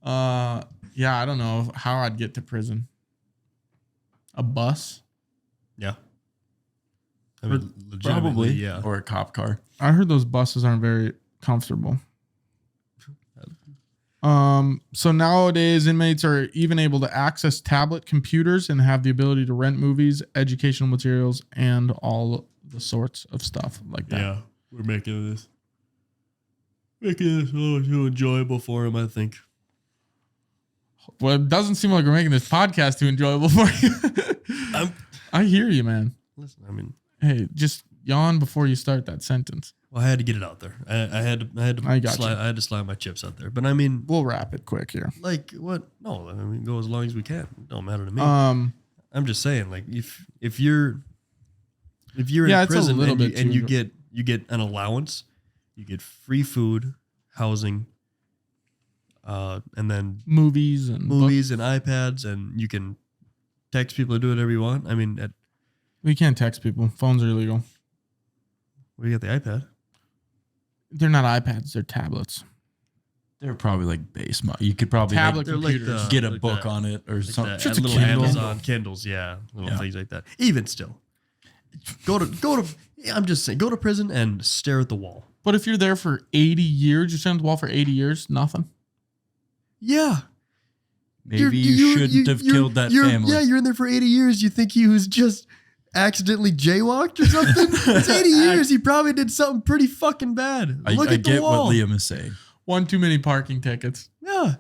Yeah, I don't know how I'd get to prison. A bus? Yeah. I mean, Probably. legitimately, yeah. Or a cop car. I heard those buses aren't very comfortable. So nowadays inmates are even able to access tablet computers and have the ability to rent movies, educational materials, and all the sorts of stuff like that. Yeah. We're making this a little too enjoyable for him, I think. Well, it doesn't seem like we're making this podcast too enjoyable for you. I hear you, man. Listen, I mean, Hey, just yawn before you start that sentence. well, I had to get it out there. I had I got you. I had to slide my chips out there. But I mean, We'll wrap it quick here. like what? No, I mean, go as long as we can. It don't matter to me. I'm just saying, like, if you're Yeah, in it's a prison little and, bit you too- get an allowance, you get free food, housing, and then Movies and movies and iPads, and you can text people and do whatever you want. I mean, We can't text people. Phones are illegal. we got the iPad. They're not iPads. They're tablets. They're probably like base mod. You could probably Tablet They're like computers. get a like book that. on it or Like something. that, Sure, it's a little Kindle. Amazon Kindles, yeah, little Yeah. things like that. Even still, go to. I'm just saying, go to prison and stare at the wall. But if you're there for 80 years, you're sitting on the wall for 80 years, nothing. Yeah, Maybe you shouldn't have killed that family. Yeah, you're in there for 80 years. You think he was just accidentally jaywalked or something? It's 80 years. He probably did something pretty fucking bad. Look I at the get wall. what Liam is saying. One too many parking tickets. Yeah.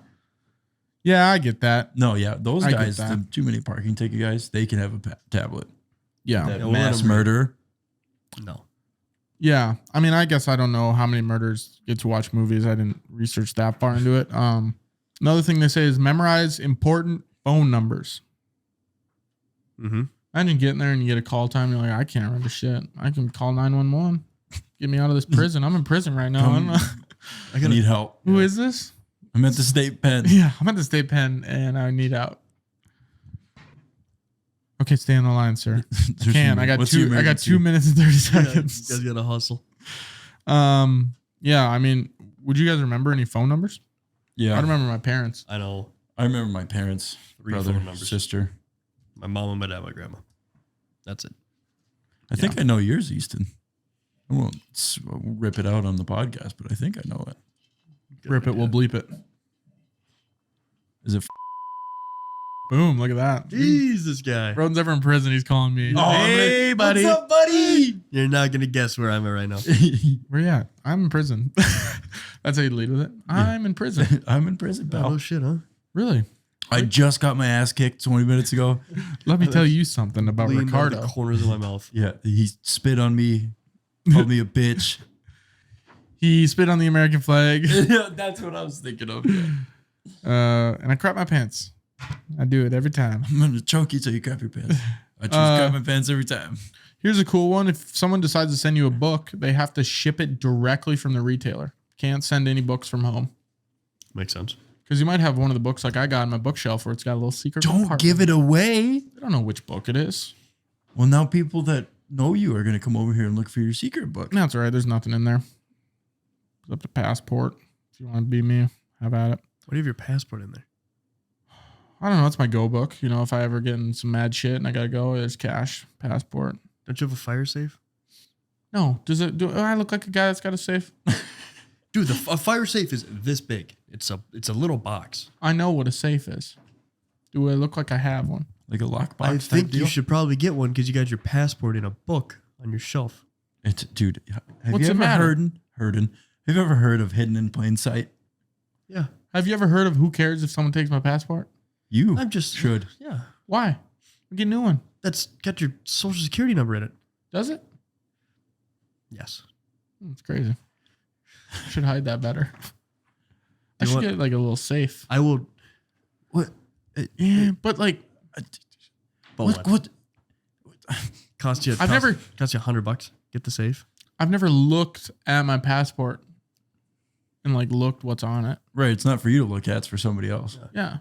Yeah, I get that. No, yeah, those I get guys, that. the too many parking ticket guys, they can have a tablet. Yeah. That Yeah, we'll let mass them read. murderer. No. Yeah. I mean, I guess I don't know how many murders get to watch movies. I didn't research that far into it. Another thing they say is memorize important phone numbers. Mm-hmm. Imagine getting there and you get a call time. You're like, I can't remember shit. I can call 911. Get me out of this prison. I'm in prison right now. I don't know. I need help. Who is this? I'm at the state pen. Yeah, I'm at the state pen and I need out. Okay, stay on the line, sir. I can't. I got 2 minutes and 30 seconds. You guys gotta hustle. Yeah, I mean, would you guys remember any phone numbers? Yeah. I remember my parents. I know I remember my parents, 3 brother, phone numbers. sister. My mom, my dad, my grandma. That's it. I think I know yours, Easton. I won't rip it out on the podcast, but I think I know it. Rip it, we'll bleep it. Is it? Boom, look at that. Jeez, this guy. Broden's ever in prison, he's calling me. Oh, hey, buddy. What's up, buddy? You're not gonna guess where I'm at right now. Where you at? I'm in prison. That's how you lead with it. I'm in prison. I'm in prison, pal. Oh shit, huh? Really? I just got my ass kicked 20 minutes ago. Let me tell you something about Leaned out Ricardo. the corners of my mouth. Yeah, he spit on me, called me a bitch. He spit on the American flag. Yeah, that's what I was thinking of. Yeah. And I crap my pants. I do it every time. I'm gonna choke you till you crap your pants. I just crap my pants every time. Here's a cool one. If someone decides to send you a book, they have to ship it directly from the retailer. Can't send any books from home. Makes sense. Because you might have one of the books like I got on my bookshelf where it's got a little secret Don't compartment. give it away. I don't know which book it is. Well, now people that know you are gonna come over here and look for your secret book. That's all right. There's nothing in there. It's up to passport. If you want to be me, have at it. What do you have your passport in there? I don't know. It's my go book. You know, if I ever get in some mad shit and I gotta go, there's cash, passport. Don't you have a fire safe? No. Do I look like a guy that's got a safe? Dude, a fire safe is this big. It's a little box. I know what a safe is. Do I look like I have one? Like a lockbox. I type think deal? you should probably get one because you got your passport in a book on your shelf. Dude, have What's you the ever matter? have you ever heard of hidden in plain sight? Yeah. Have you ever heard of who cares if someone takes my passport? You I'm just should. Yeah. Why? We get a new one. That's got your social security number in it. Does it? Yes. It's crazy. Should hide that better. I You should want- get like a little safe. I will. What? Yeah, but like But What? Cost you? I've never- cost you $100. Get the safe. I've never looked at my passport and like looked what's on it. Right, it's not for you to look at; it's for somebody else. Yeah.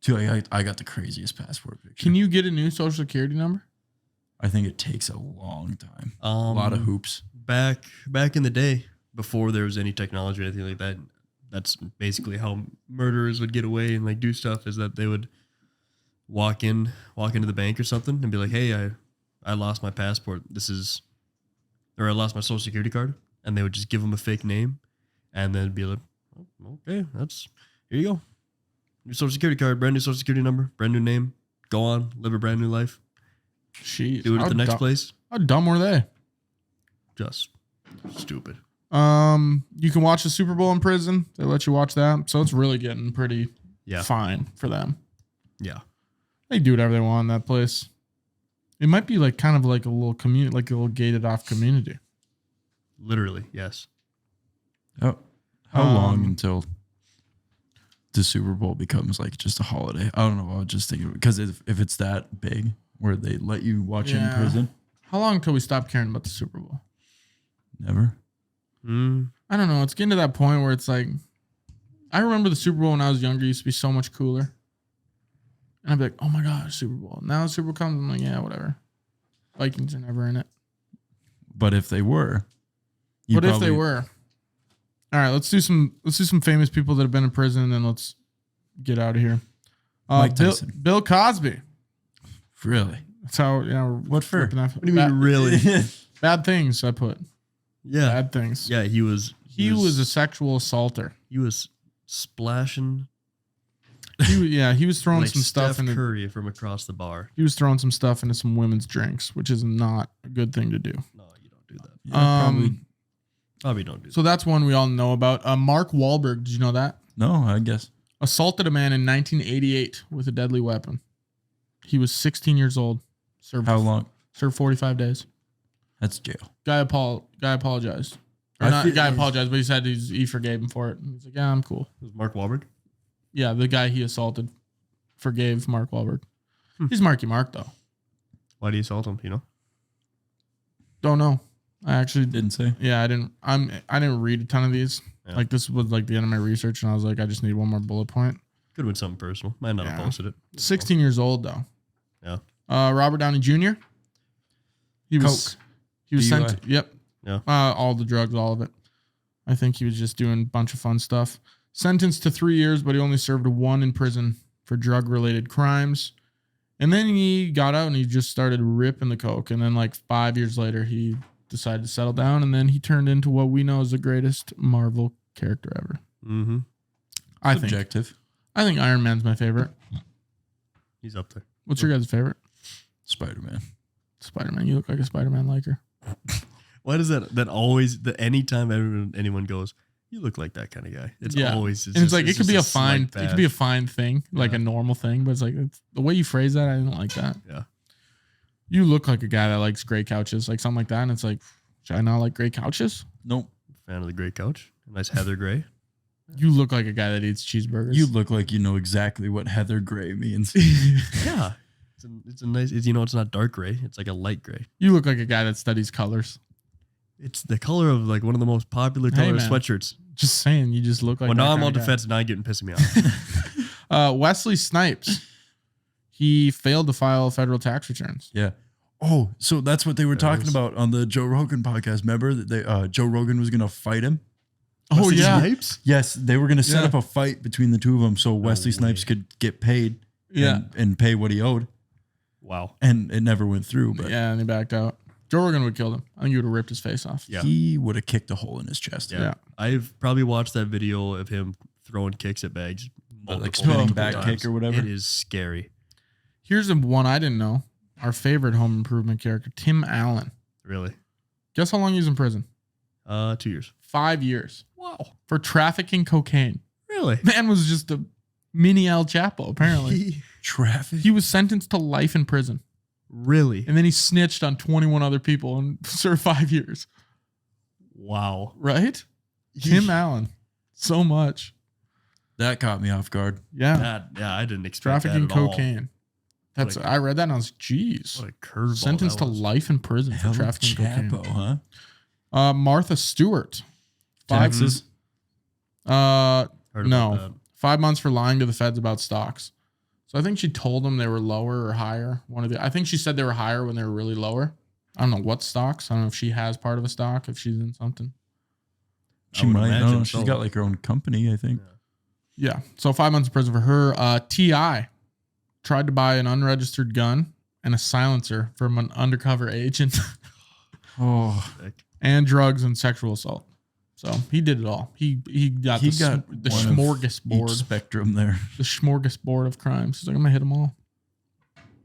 Dude, I got the craziest passport picture. Can you get a new social security number? I think it takes a long time. A A lot of hoops. Back in the day, before there was any technology or anything like that, that's basically how murderers would get away and like do stuff. Is that they would walk into the bank or something and be like, "Hey, I lost my passport. I lost my social security card," and they would just give them a fake name, and then be like, oh, "Okay, here you go, your social security card, brand new social security number, brand new name. Go on, live a brand new life. Jeez. Do it at How the next dumb- place." How dumb were they? Just stupid. You can watch the Super Bowl in prison. They let you watch that. So it's really getting pretty Yeah, fine for them. yeah. They do whatever they want in that place. It might be like kind of like a little community, like a little gated off community. Literally, yes. How long Um, until the Super Bowl becomes like just a holiday? I don't know. I was just thinking because if it's that big where they let you watch it in Yeah. prison, How long until we stop caring about the Super Bowl? never. I don't know. It's getting to that point where it's like, I remember the Super Bowl when I was younger used to be so much cooler. And I'd be like, oh my gosh, Super Bowl. Now the Super Bowl comes, I'm like, yeah, whatever. Vikings are never in it. But if they were, What if they were? All right, let's do some famous people that have been in prison, and then let's get out of here. Mike Tyson. Bill Cosby. Really? That's how What for? ripping that. What do you mean, really? Bad things I put. Yeah, Bad things. yeah. He was He was a sexual assaulter. he was splashing He was throwing like some stuff Steph into Curry from across the bar. he was throwing some stuff into some women's drinks, which is not a good thing to do. No, you don't do that. Yeah, Probably don't do that. So that's one we all know about. Mark Wahlberg, did you know that? No, I guess. Assaulted a man in 1988 with a deadly weapon. He was 16 years old. Served How long? Served 45 days. That's jail. Guy apologized. Or I not feel- guy apologized, but he said he forgave him for it. And he's like, yeah, I'm cool. It was Mark Wahlberg. Yeah, the guy he assaulted forgave Mark Wahlberg. He's Marky Mark though. Why do you assault him? You know? Don't know. I actually Didn't say. Yeah, I didn't read a ton of these. Yeah. Like this was like the end of my research, and I was like, I just need one more bullet point. Could have been something personal. Might not have Yeah. posted it. 16 years old though. Yeah. Robert Downey Jr. He was Coke. he was DUI. sent. Yep. Yeah. All the drugs, all of it. I think he was just doing a bunch of fun stuff. Sentenced to 3 years, but he only served 1 in prison for drug-related crimes. And then he got out and he just started ripping the coke. And then like 5 years later, he decided to settle down. And then he turned into what we know as the greatest Marvel character ever. Mm-hmm. I Subjective. think Iron Man's my favorite. He's up there. What's your guys' favorite? Spider-Man. Spider-Man. You look like a Spider-Man liker. Why does that always, anytime anyone goes, you look like that kind of guy. It's Yeah. always, And it's like, it could just be a slight fine, it could be a bash. fine thing, like Yeah. a normal thing, but it's like the way you phrase that, I don't like that. Yeah. You look like a guy that likes gray couches, like something like that. And it's like, should I not like gray couches? Nope. Fan of the gray couch. Nice heather gray. You look like a guy that eats cheeseburgers. You look like you know exactly what Heather Gray means. Yeah. It's a nice, it's not dark gray. It's like a light gray. You look like a guy that studies colors. It's the color of like one of the most popular Hey, color man. sweatshirts. Just saying, you just look like. Well, that now I'm kinda on guy. defense, now you're getting pissing me off. Wesley Snipes. He failed to file federal tax returns. Yeah. Oh, so that's what they were There it talking is. about on the Joe Rogan podcast. Remember that they Joe Rogan was gonna fight him? Oh Wesley yeah, Snipes? Yes, they were gonna set Yeah. up a fight between the two of them so Wesley Snipes way. could get paid yeah, and pay what he owed. Wow. And it never went through, but yeah, and he backed out. Joe Rogan would have killed him. I think he would have ripped his face off. Yeah. he would have kicked a hole in his chest. Yeah. Yeah. I've probably watched that video of him throwing kicks at bags. Like multiple spinning back times. kick or whatever. It is scary. Here's the one I didn't know. Our favorite Home Improvement character, Tim Allen. Really. Guess how long he was in prison? 2 years. 5 years Wow. for trafficking cocaine. Really? Man was just a mini El Chapo, apparently. Traffic. He was sentenced to life in prison. Really? And then he snitched on 21 other people and served 5 years. Wow. Right? Tim Allen. So much. That caught me off guard. Yeah. I didn't expect Trafficking that at all. cocaine. That's Like- I read that and I was like, geez. What a curveball. Sentenced to that was. life in prison for Hell, trafficking Chapo, cocaine. huh? Martha Stewart. Taxes. Uh, Heard no. about that. 5 months for lying to the feds about stocks. So I think she told them they were lower or higher. I think she said they were higher when they were really lower. I don't know what stocks. I don't know if she has part of a stock, if she's in something. She would might. I don't imagine know. She's so. got like her own company, I think. Yeah. So 5 months in prison for her. T.I. tried to buy an unregistered gun and a silencer from an undercover agent Oh, Sick. and drugs and sexual assault. So he did it all. He got he the got the one of smorgasbord. each spectrum there. The smorgasbord of crimes. He's like, I'm gonna hit them all.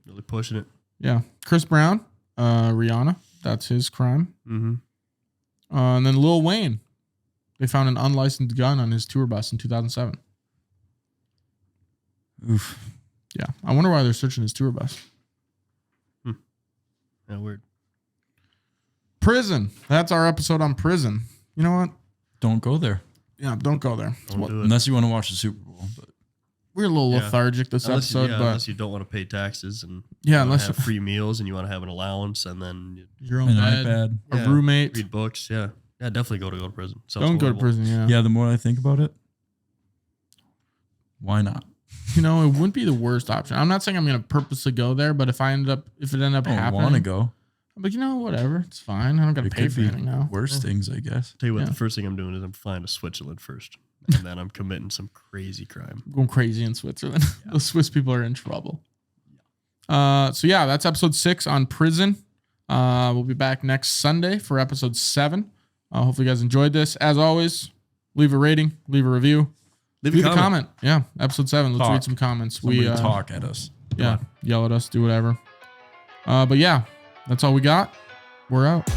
Really pushing it. Yeah. Chris Brown, Rihanna. That's his crime. Mm-hmm. And then Lil Wayne. They found an unlicensed gun on his tour bus in 2007. Oof. Yeah. I wonder why they're searching his tour bus. Yeah, weird. Prison. That's our episode on prison. You know what? Don't go there Yeah, don't go there. Don't do it. unless you want to watch the Super Bowl. But We're a little Yeah. lethargic this Unless, episode, but unless you don't want to pay taxes and yeah, you wanna unless have free meals and you want to have an allowance and then you your own an bed, iPad. a Yeah. roommate. read books. Yeah. Yeah, definitely go to prison. Sounds Don't go to horrible. prison. Yeah. Yeah, the more I think about it, why not? You know, it wouldn't be the worst option. I'm not saying I'm going to purposely go there, but if it ended up I don't want to happening, go. I'm like, you know, whatever, it's fine. I don't got to It pay could for be anything now. worse things, I guess. Tell you what, Yeah. the first thing I'm doing is I'm flying to Switzerland first. And then I'm committing some crazy crime. I'm going crazy in Switzerland. The Swiss people are in trouble. So yeah, that's episode 6 on prison. We'll be back next Sunday for episode 7. Hopefully you guys enjoyed this. As always, leave a rating, leave a review, leave a comment. Yeah, episode 7. Let's Talk. read some comments. Somebody talk at us. Yeah, yell at us, do whatever. But yeah, that's all we got. We're out.